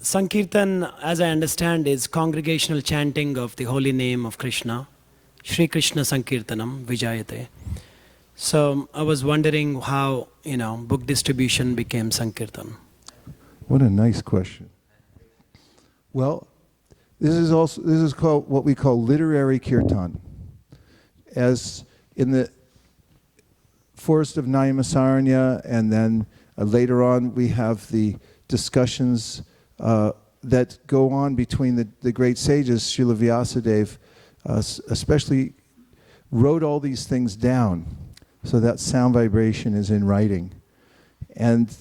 Sankirtan, as I understand, is congregational chanting of the holy name of Krishna. Shri Krishna Sankirtanam Vijayate. So I was wondering how, book distribution became Sankirtan. What a nice question. Well, this is called what we call literary kirtan. As in the forest of Nyamasaranya, and then later on we have the discussions that go on between the great sages. Srila Vyasadeva especially wrote all these things down so that sound vibration is in writing. And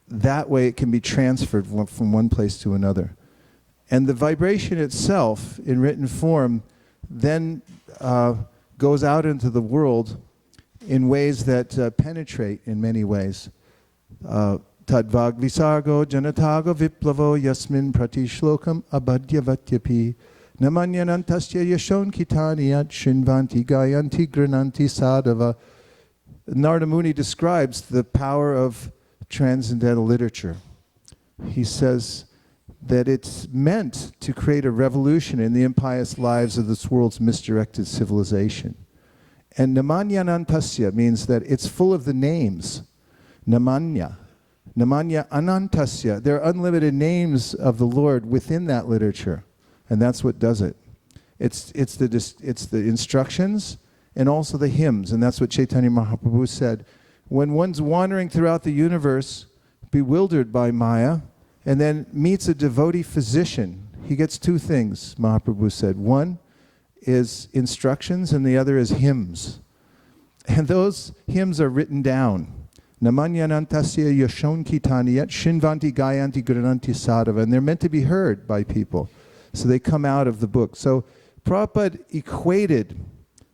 that way it can be transferred from one place to another. And the vibration itself, in written form, then goes out into the world in ways that penetrate in many ways. Tadvag visargo janatago viplavo yasmin pratishlokam abhadyavatyapi namanyanantasya yashon kitaniyat shinvanti gayanti grananti sadhava. Narada Muni describes the power of transcendental literature. He says that it's meant to create a revolution in the impious lives of this world's misdirected civilization. And Namanyanantasya means that it's full of the names. Namanya Anantasya. There are unlimited names of the Lord within that literature. And that's what does it. It's the instructions and also the hymns. And that's what Chaitanya Mahaprabhu said. When one's wandering throughout the universe, bewildered by Maya, and then meets a devotee physician, he gets two things, Mahaprabhu said. One is instructions and the other is hymns. And those hymns are written down. Namanyanantasya yashon kitaniyat shinvanti gayanti grananti sadhava. And they're meant to be heard by people. So they come out of the book. So Prabhupada equated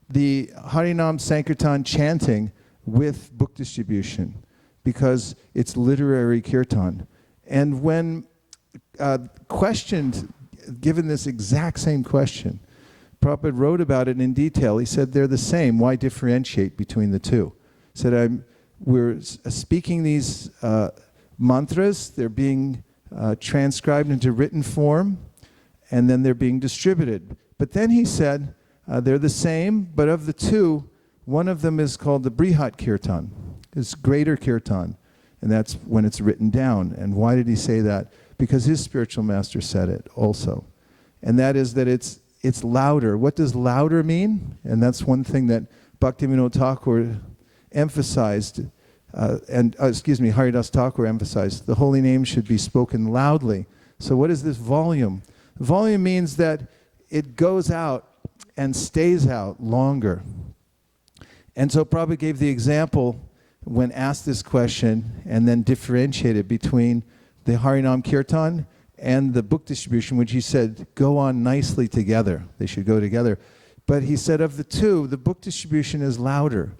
the Harinam Sankirtan chanting with book distribution because it's literary kirtan. And when questioned, given this exact same question, Prabhupada wrote about it in detail. He said they're the same. Why differentiate between the two? He said we're speaking these mantras. They're being transcribed into written form, and then they're being distributed. But then he said they're the same, but of the two, one of them is called the Brihat Kirtan. It's greater kirtan, and that's when it's written down. And why did he say that? Because his spiritual master said it also. And that is that it's louder. What does louder mean? And that's one thing that Bhaktivinoda Thakur emphasized, Haridas Thakur emphasized. The holy name should be spoken loudly. So what is this volume? Volume means that it goes out and stays out longer. And so Prabhupada gave the example when asked this question and then differentiated between the Harinam Kirtan and the book distribution, which he said go on nicely together. They should go together. But he said of the two, the book distribution is louder.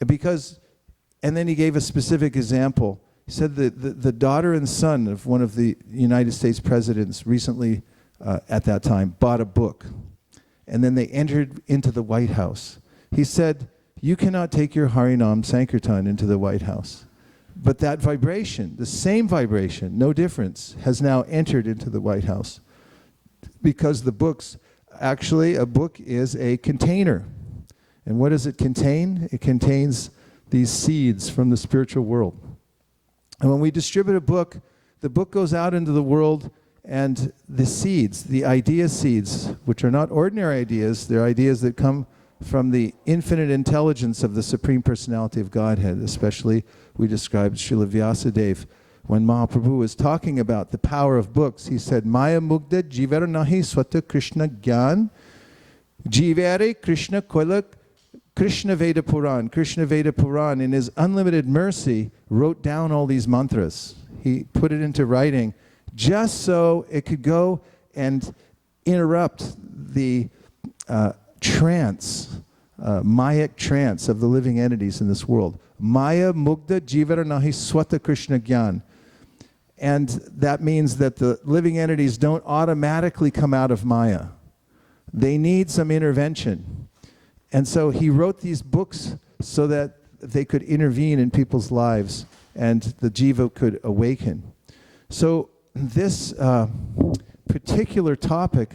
And then he gave a specific example. He said that the daughter and son of one of the United States presidents recently at that time, bought a book. And then they entered into the White House. He said, you cannot take your Harinam Sankirtan into the White House. But that vibration, the same vibration, no difference, has now entered into the White House. Because the books, actually a book is a container. And what does it contain? It contains these seeds from the spiritual world. And when we distribute a book, the book goes out into the world, and the seeds, the idea seeds, which are not ordinary ideas, they're ideas that come from the infinite intelligence of the Supreme Personality of Godhead. Especially, we described Srila Vyasadeva. When Mahaprabhu was talking about the power of books, he said, Maya Mugda Jivar Nahi Swata Krishna Gyan Jivare Krishna Koilak Krishna Veda Puran. Krishna Veda Puran, in his unlimited mercy, wrote down all these mantras. He put it into writing just so it could go and interrupt the trance, Mayic trance of the living entities in this world. Maya Mugda Jivara Nahi Swata Krishna Gyan. And that means that the living entities don't automatically come out of Maya. They need some intervention. And so he wrote these books so that they could intervene in people's lives and the jiva could awaken. So this particular topic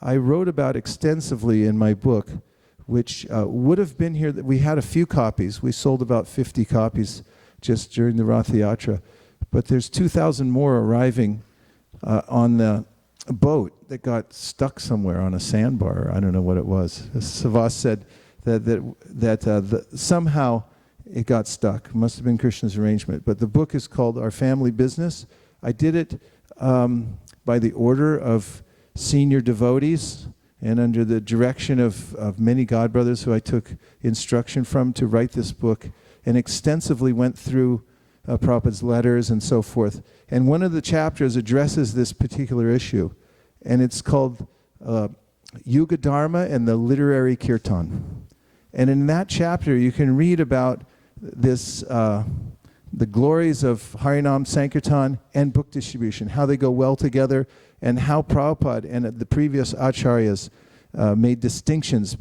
I wrote about extensively in my book, which would have been here. We had a few copies. We sold about 50 copies just during the Rath Yatra. But there's 2,000 more arriving on the boat that got stuck somewhere on a sandbar. I don't know what it was. Savas said that somehow it got stuck. It must have been Krishna's arrangement. But the book is called Our Family Business. I did it by the order of senior devotees and under the direction of many godbrothers who I took instruction from to write this book, and extensively went through Prabhupada's letters and so forth. And one of the chapters addresses this particular issue, and it's called Yuga Dharma and the Literary Kirtan. And in that chapter you can read about this the glories of Harinam Sankirtan and book distribution, how they go well together, and how Prabhupada and the previous acharyas made distinctions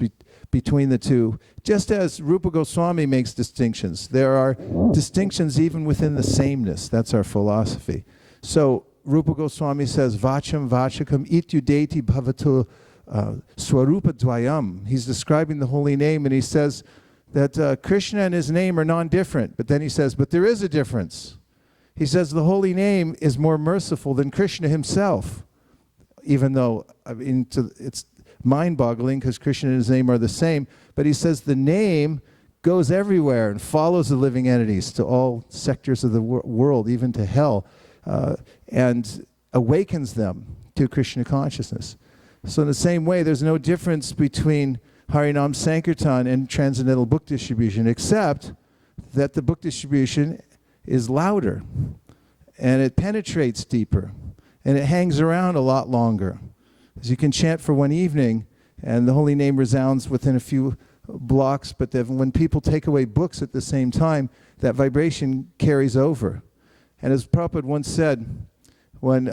between the two. Just as Rupa Goswami makes distinctions, there are distinctions even within the sameness. That's our philosophy. So Rupa Goswami says, Vacham Vachakam Ityudeti Bhavatu Swarupa Dvayam. He's describing the holy name, and he says that Krishna and his name are non-different. But then he says, but there is a difference. He says the holy name is more merciful than Krishna himself, even though it's mind-boggling because Krishna and his name are the same. But he says the name goes everywhere and follows the living entities to all sectors of the world, even to hell, and awakens them to Krishna consciousness. So in the same way, there's no difference between Harinam Sankirtan and transcendental book distribution, except that the book distribution is louder, and it penetrates deeper, and it hangs around a lot longer. As you can chant for one evening, and the holy name resounds within a few blocks, but then when people take away books at the same time, that vibration carries over. And as Prabhupada once said, when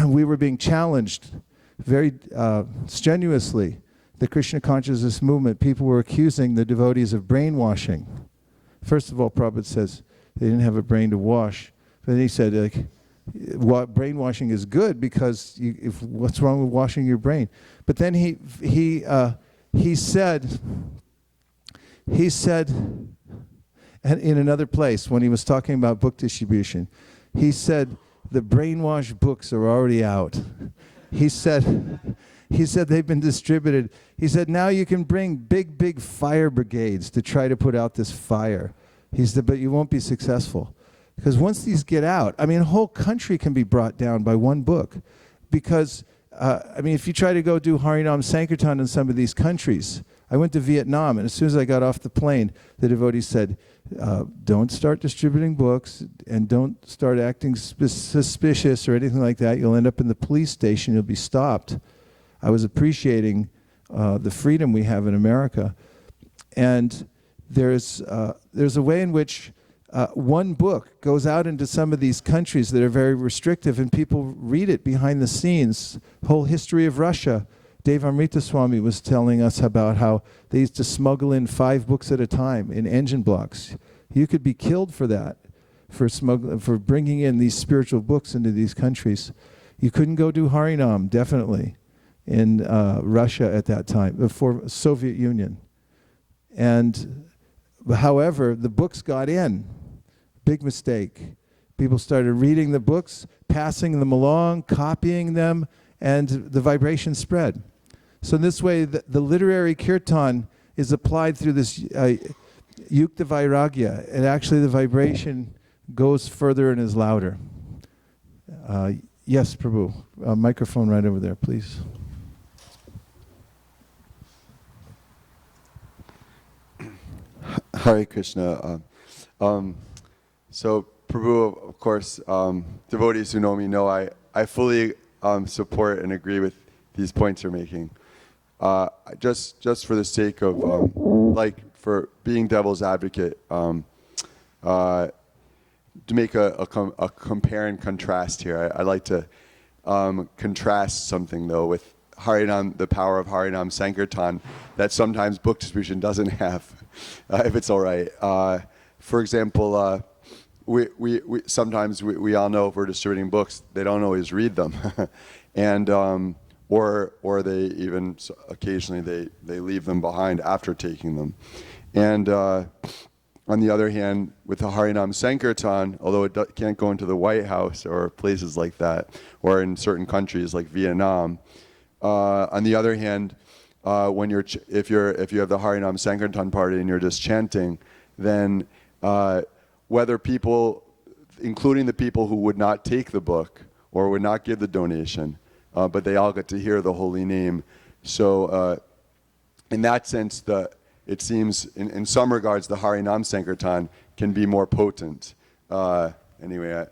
we were being challenged very strenuously, the Krishna consciousness movement, people were accusing the devotees of brainwashing. First of all, Prabhupada says they didn't have a brain to wash. But then he said, brainwashing is good because what's wrong with washing your brain? But then he said in another place when he was talking about book distribution, he said the brainwashed books are already out. He said they've been distributed. He said now you can bring big fire brigades to try to put out this fire. He said, but you won't be successful. Because once these get out, I mean, a whole country can be brought down by one book. Because, if you try to go do Harinam Sankirtan in some of these countries, I went to Vietnam, and as soon as I got off the plane, the devotee said, don't start distributing books, and don't start acting suspicious or anything like that. You'll end up in the police station. You'll be stopped. I was appreciating the freedom we have in America. And there's a way in which one book goes out into some of these countries that are very restrictive, and people read it behind the scenes. Whole history of Russia. Dave Amrita Swami was telling us about how they used to smuggle in 5 books at a time in engine blocks. You could be killed for that, for bringing in these spiritual books into these countries. You couldn't go do Harinam, definitely, in Russia at that time, before Soviet Union. And however, the books got in. Big mistake. People started reading the books, passing them along, copying them, and the vibration spread. So in this way, the literary kirtan is applied through this yukta vairagya, and actually the vibration goes further and is louder. Yes, Prabhu. Microphone right over there, please. Hare Krishna. So, Prabhu, of course, devotees who know me know I fully support and agree with these points you're making. Just for the sake of, for being devil's advocate, to make a compare and contrast here, I'd like to contrast something, though, with Harinam, the power of Harinam Sankirtan, that sometimes book distribution doesn't have, if it's all right. For example, we sometimes we all know if we're distributing books, they don't always read them, and or they even occasionally they leave them behind after taking them, and on the other hand, with the Harinam Sankirtan, although it can't go into the White House or places like that, or in certain countries like Vietnam, on the other hand, when if you have the Harinam Sankirtan party and you're just chanting, then whether people, including the people who would not take the book or would not give the donation, but they all get to hear the holy name. So in that sense, it seems in some regards the Harinam Sankirtan can be more potent. Anyway,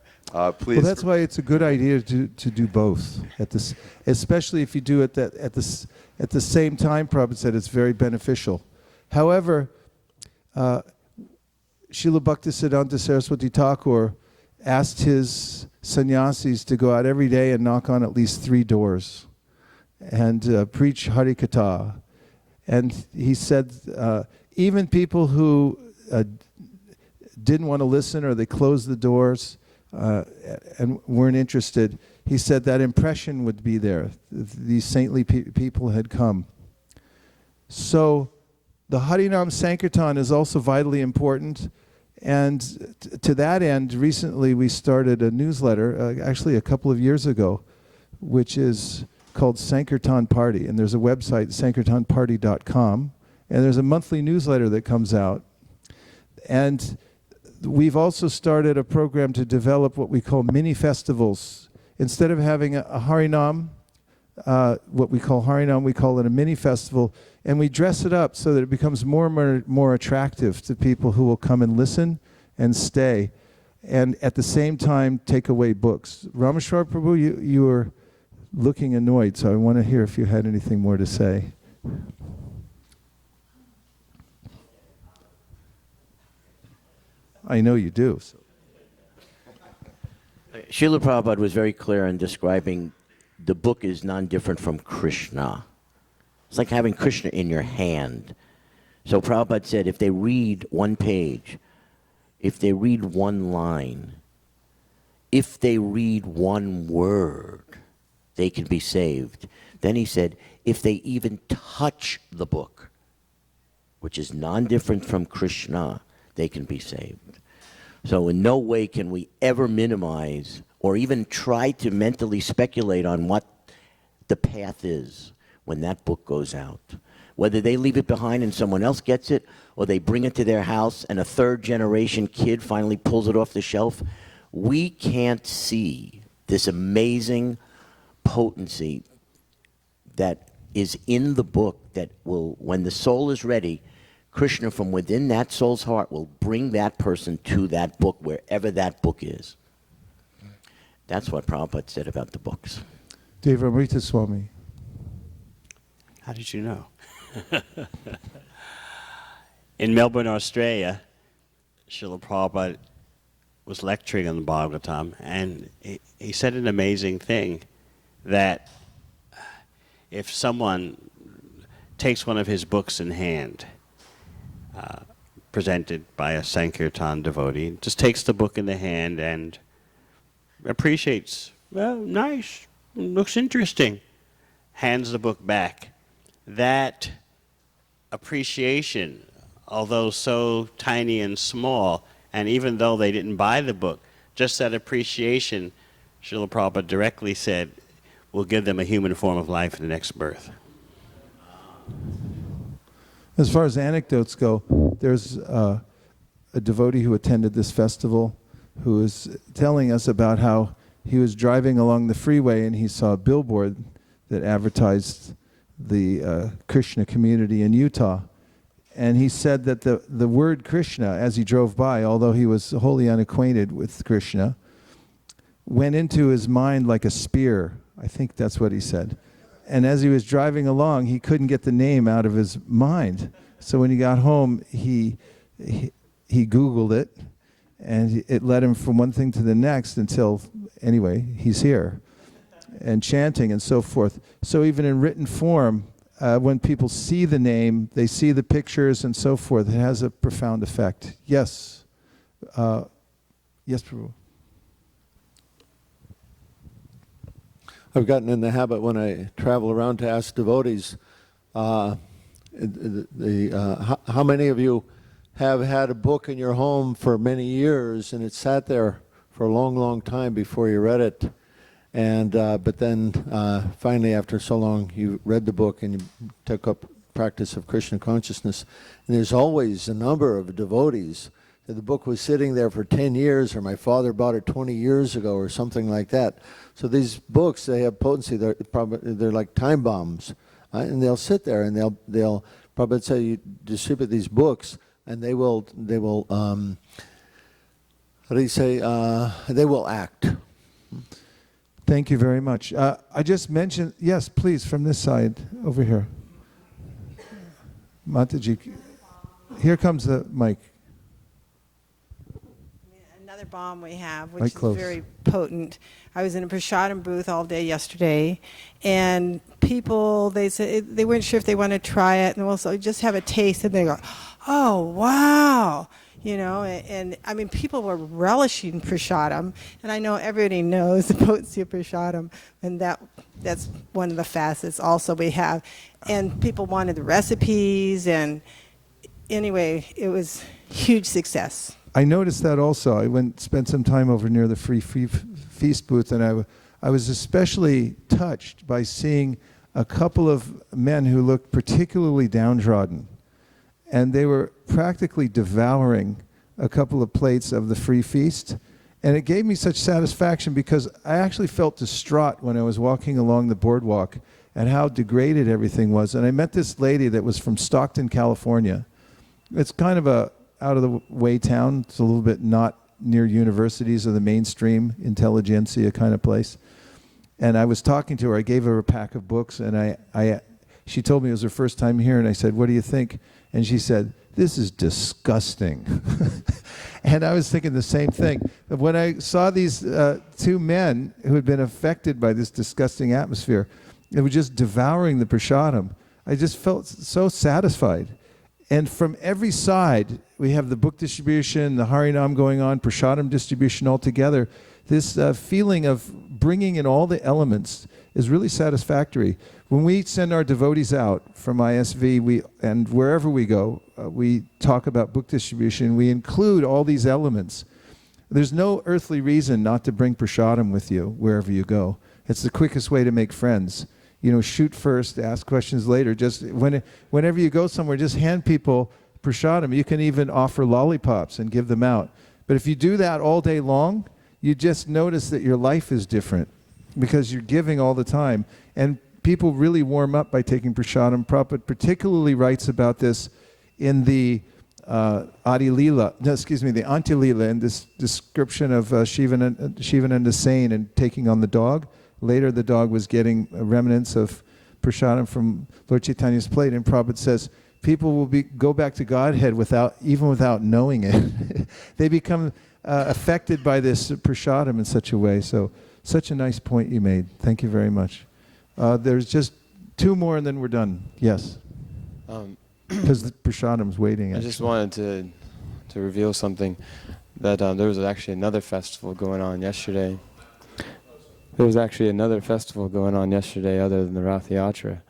please. Well, that's why it's a good idea to do both at this, especially if you do it at the same time. Prabhupada said it's very beneficial. However, Srila Bhaktisiddhanta Saraswati Thakur asked his sannyasis to go out every day and knock on at least 3 doors and preach Harikatha. And he said even people who didn't want to listen or they closed the doors and weren't interested, he said that impression would be there. These saintly people had come. So the Harinam Sankirtan is also vitally important. And to that end, recently we started a newsletter, actually a couple of years ago, which is called Sankirtan Party. And there's a website, sankirtanparty.com. And there's a monthly newsletter that comes out. And we've also started a program to develop what we call mini festivals. Instead of having a Harinam, what we call Harinam, we call it a mini festival. And we dress it up so that it becomes more and more attractive to people who will come and listen and stay. And at the same time, take away books. Rameshwar Prabhu, you were looking annoyed, so I want to hear if you had anything more to say. I know you do. So. Srila Prabhupada was very clear in describing the book is non-different from Krishna. It's like having Krishna in your hand. So Prabhupada said if they read one page, if they read one line, if they read one word, they can be saved. Then he said, if they even touch the book, which is non-different from Krishna, they can be saved. So in no way can we ever minimize or even try to mentally speculate on what the path is when that book goes out. Whether they leave it behind and someone else gets it, or they bring it to their house and a third-generation kid finally pulls it off the shelf, we can't see this amazing potency that is in the book that will, when the soul is ready, Krishna from within that soul's heart will bring that person to that book, wherever that book is. That's what Prabhupada said about the books. Deva Amrita Swami. How did you know? In Melbourne, Australia, Srila Prabhupada was lecturing on the Bhagavatam, and he said an amazing thing, that if someone takes one of his books in hand, presented by a Sankirtan devotee, just takes the book in the hand and appreciates, well, nice, looks interesting, hands the book back. That appreciation, although so tiny and small, and even though they didn't buy the book, just that appreciation, Srila Prabhupada directly said, will give them a human form of life in the next birth. As far as anecdotes go, there's a devotee who attended this festival who was telling us about how he was driving along the freeway and he saw a billboard that advertised the Krishna community in Utah. And he said that the word Krishna, as he drove by, although he was wholly unacquainted with Krishna, went into his mind like a spear. I think that's what he said. And as he was driving along, he couldn't get the name out of his mind. So when he got home, he Googled it, and it led him from one thing to the next until, anyway, he's here, and chanting and so forth. So even in written form, when people see the name, they see the pictures and so forth, it has a profound effect. Yes. Yes, Prabhu. I've gotten in the habit when I travel around to ask devotees, how many of you have had a book in your home for many years and it sat there for a long, long time before you read it, and but then finally after so long you read the book and you took up practice of Krishna consciousness. And there's always a number of devotees that the book was sitting there for 10 years, or my father bought it 20 years ago, or something like that. So these books, they have potency. They're like time bombs, and they'll sit there and they'll probably say, you distribute these books, and they will how do you say, they will act. Thank you very much. I just mentioned, yes, please, from this side over here. Mataji, here comes the mic. Another bomb we have, which Right is close. very potent. I was in a prasadam booth all day yesterday, and people, they said they weren't sure if they want to try it, and also just have a taste, and they go, oh, wow. You know, and I mean, people were relishing prasadam, and I know everybody knows the potency of prasadam, and that's one of the facets also we have. And people wanted the recipes, and anyway, it was huge success. I noticed that also. I spent some time over near the free feast booth, and I was especially touched by seeing a couple of men who looked particularly downtrodden. And they were practically devouring a couple of plates of the free feast. And it gave me such satisfaction because I actually felt distraught when I was walking along the boardwalk at how degraded everything was. And I met this lady that was from Stockton, California. It's kind of a out-of-the-way town. It's a little bit not near universities or the mainstream intelligentsia kind of place. And I was talking to her. I gave her a pack of books, and she told me it was her first time here, and I said, what do you think? And she said, this is disgusting. And I was thinking the same thing. When I saw these two men who had been affected by this disgusting atmosphere, they were just devouring the prasadam, I just felt so satisfied. And from every side, we have the book distribution, the Harinam going on, prasadam distribution all together. This feeling of bringing in all the elements is really satisfactory. When we send our devotees out from ISV, and wherever we go, we talk about book distribution. We include all these elements. There's no earthly reason not to bring prasadam with you wherever you go. It's the quickest way to make friends. You know, shoot first, ask questions later. Just whenever you go somewhere, just hand people prasadam. You can even offer lollipops and give them out. But if you do that all day long, you just notice that your life is different because you're giving all the time. And people really warm up by taking prasadam. Prabhupada particularly writes about this in the the Antilila, in this description of Shivananda Sain and taking on the dog. Later, the dog was getting remnants of prasadam from Lord Chaitanya's plate, and Prabhupada says, people will go back to Godhead without knowing it. They become affected by this prasadam in such a way. So, such a nice point you made. Thank you very much. There's just 2 more and then we're done. Yes. Because the prasadam's waiting. I just wanted to reveal something, that there was actually another festival going on yesterday. There was actually another festival going on yesterday other than the Rath Yatra.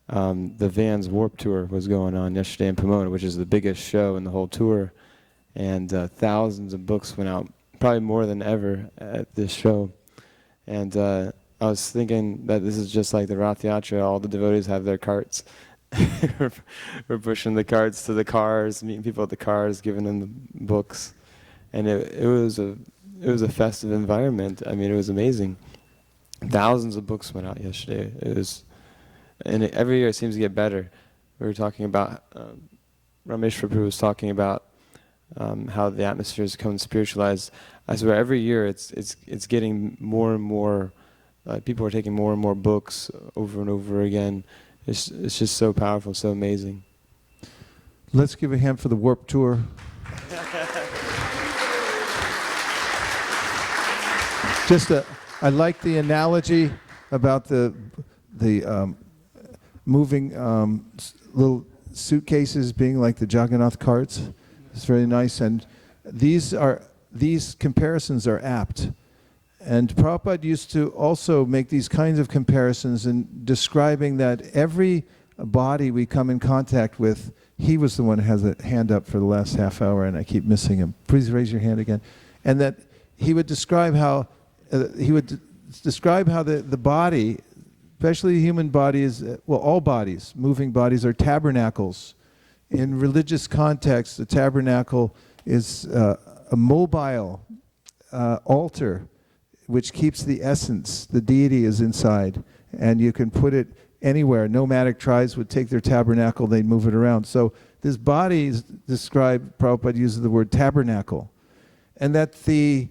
The Vans Warp Tour was going on yesterday in Pomona, which is the biggest show in the whole tour. And thousands of books went out, probably more than ever at this show. And I was thinking that this is just like the Rath Yatra. All the devotees have their carts. We're pushing the carts to the cars, meeting people at the cars, giving them the books. And it was a festive environment. I mean, it was amazing. Thousands of books went out yesterday. And every year it seems to get better. We were talking about, Ramesh Prabhu was talking about how the atmosphere is becoming spiritualized. I swear every year it's getting more and more, people are taking more and more books over and over again. It's just so powerful, so amazing. Let's give a hand for the Warp Tour. I like the analogy about the moving little suitcases being like the Jagannath carts. It's very nice, and these comparisons are apt. And Prabhupada used to also make these kinds of comparisons in describing that every body we come in contact with, he was the one who has a hand up for the last half hour, and I keep missing him. Please raise your hand again. And that he would describe how the body, especially the human body, is, well, all bodies, moving bodies, are tabernacles. In religious context, the tabernacle is a mobile altar which keeps the essence. The deity is inside, and you can put it anywhere. Nomadic tribes would take their tabernacle, they'd move it around. So this body is described, Prabhupada uses the word tabernacle. And that the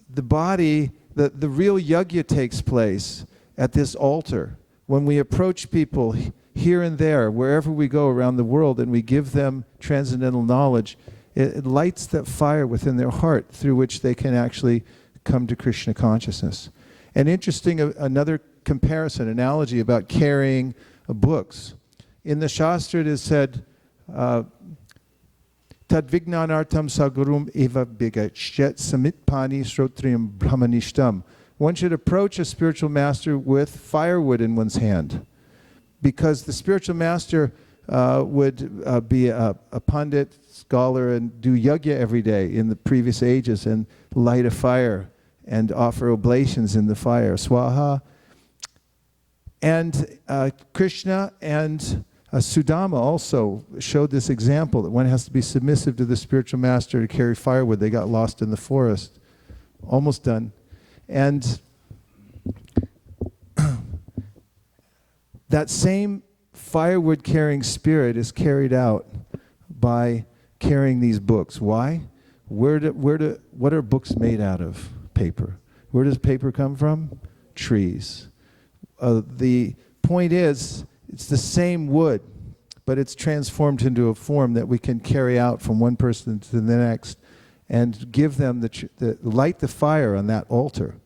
body, the real yajna takes place at this altar. When we approach people here and there, wherever we go around the world, and we give them transcendental knowledge, it lights that fire within their heart through which they can actually come to Krishna consciousness. And interesting, another comparison, analogy about carrying books. In the Shastra it is said, Tad vignanartam sagurum eva bigachet samitpani srotriam brahmanishtam. One should approach a spiritual master with firewood in one's hand, because the spiritual master would be a pandit, scholar, and do yajna every day in the previous ages, and light a fire and offer oblations in the fire, swaha. And Krishna and Sudama also showed this example, that one has to be submissive to the spiritual master to carry firewood. They got lost in the forest. Almost done. And that same firewood carrying spirit is carried out by carrying these books. Why? What are books made out of? Paper. Where does paper come from? Trees. The point is, it's the same wood, but it's transformed into a form that we can carry out from one person to the next, and give them light the fire on that altar,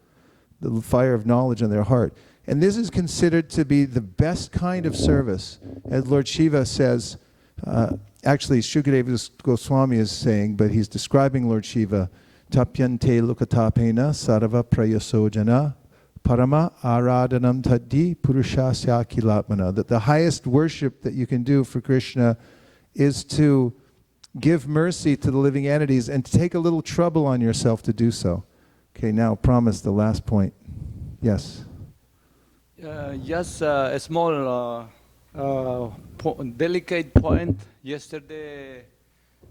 the fire of knowledge in their heart. And this is considered to be the best kind of service. As Lord Shiva says, actually Shukadeva Goswami is saying, but he's describing Lord Shiva, Tapyante lukatapena sarva prayasojana parama aradanam taddi purushasya kilatmana. That the highest worship that you can do for Krishna is to give mercy to the living entities and to take a little trouble on yourself to do so. Okay, now promise the last point. Yes. Just a small delicate point. Yesterday,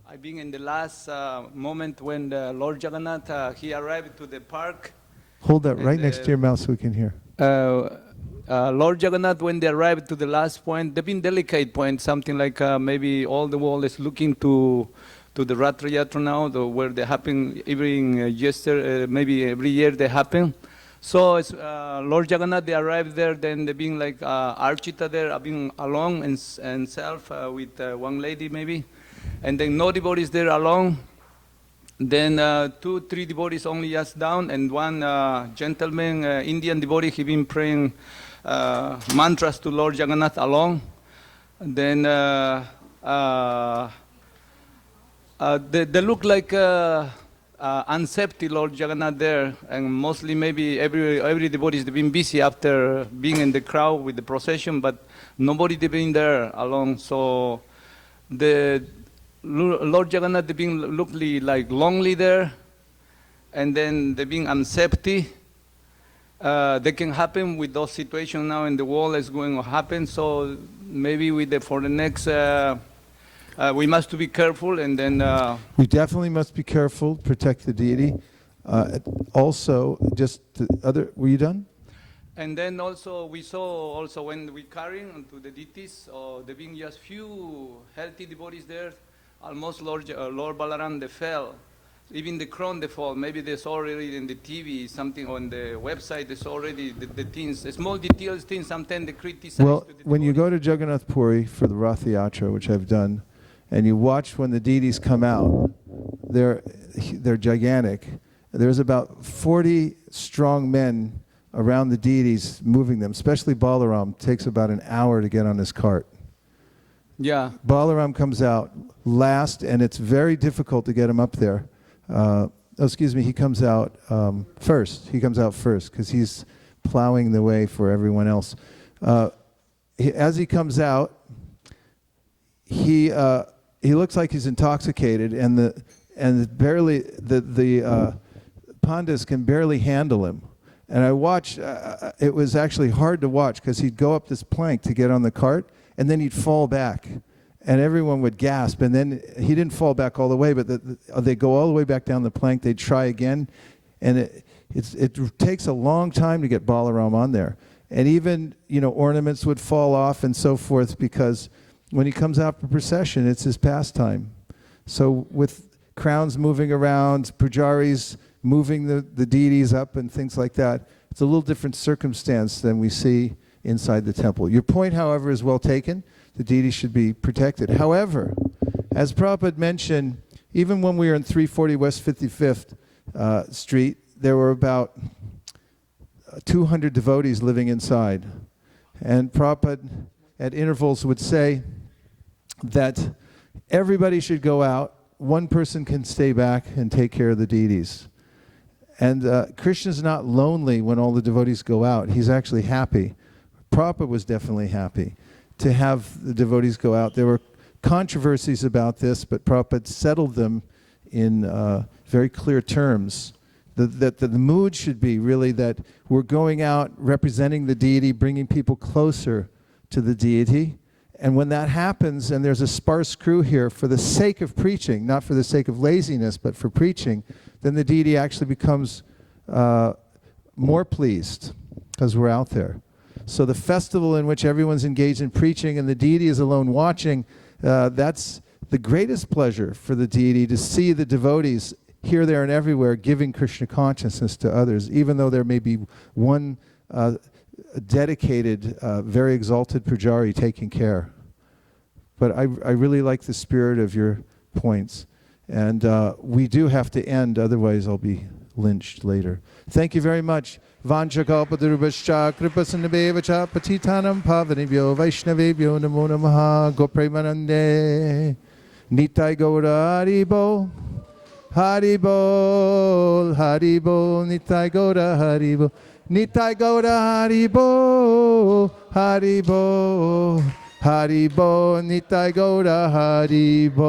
I've been in the last moment when the Lord Jagannath, he arrived to the park. Hold that right next to your mouth so we can hear. Lord Jagannath, when they arrived to the last point, they've been delicate point, something like maybe all the world is looking to the Rath Yatra now, where they happen maybe every year they happen. So it's, Lord Jagannath, they arrived there, then they being like Archita there, being alone and self with one lady maybe. And then no devotees there alone. Then 2, 3 devotees only just down, and one gentleman, Indian devotee, he been praying mantras to Lord Jagannath alone. Then they look like unsafety Lord Jagannath there, and mostly maybe every devotee has been busy after being in the crowd with the procession, but nobody been there alone. So the Lord Jagannath being look like lonely there, and then they being unsafety. They can happen with those situations now in the world is going to happen. So maybe for the next, we must to be careful, and then We definitely must be careful, protect the deity. Also, were you done? And then also we saw also when we carrying to the deities, there being just few healthy devotees there. Almost Lord Balaram they fell, even the crown they fall. Maybe there's already in the TV something on the website. There's already the things, the small details things. Sometimes they criticize. Well, when you go to Jagannath Puri for the Rath Yatra, which I've done, and you watch when the deities come out, they're gigantic. There's about 40 strong men around the deities moving them, especially Balaram. Takes about an hour to get on his cart. Yeah. Balaram comes out last, and it's very difficult to get him up there. He comes out first. He comes out first because he's plowing the way for everyone else. As he comes out, he looks like he's intoxicated, and the Pandits can barely handle him. And I watched. It was actually hard to watch because he'd go up this plank to get on the cart, and then he'd fall back, and everyone would gasp. And then he didn't fall back all the way, but they go all the way back down the plank. They'd try again, and it takes a long time to get Balaram on there. And even ornaments would fall off and so forth, because when he comes out for procession, it's his pastime. So with crowns moving around, pujaris moving the deities up and things like that, it's a little different circumstance than we see inside the temple. Your point, however, is well taken. The deity should be protected. However, as Prabhupada mentioned, even when we were in 340 West 55th Street, there were about 200 devotees living inside. And Prabhupada at intervals would say that everybody should go out, one person can stay back and take care of the deities. And Krishna's not lonely when all the devotees go out. He's actually happy. Prabhupada was definitely happy to have the devotees go out. There were controversies about this, but Prabhupada settled them in very clear terms. That the mood should be really that we're going out representing the deity, bringing people closer to the deity. And when that happens, and there's a sparse crew here for the sake of preaching, not for the sake of laziness, but for preaching, then the deity actually becomes more pleased because we're out there. So the festival in which everyone's engaged in preaching and the deity is alone watching, that's the greatest pleasure for the deity, to see the devotees here, there, and everywhere giving Krishna consciousness to others, even though there may be one dedicated, very exalted pujari taking care. But I really like the spirit of your points. And we do have to end, otherwise I'll be lynched later. Thank you very much. Vanchakalpadurubhascha kripasanabhevacha patitanam pavanibhyo vaishnavebhyo namo namaha gopremanande Nitai Gaura Haribol Haribol Haribol Nitai Gaura Haribol Nitai Gaura Haribol Haribol Haribol Nitai Gaura Haribol.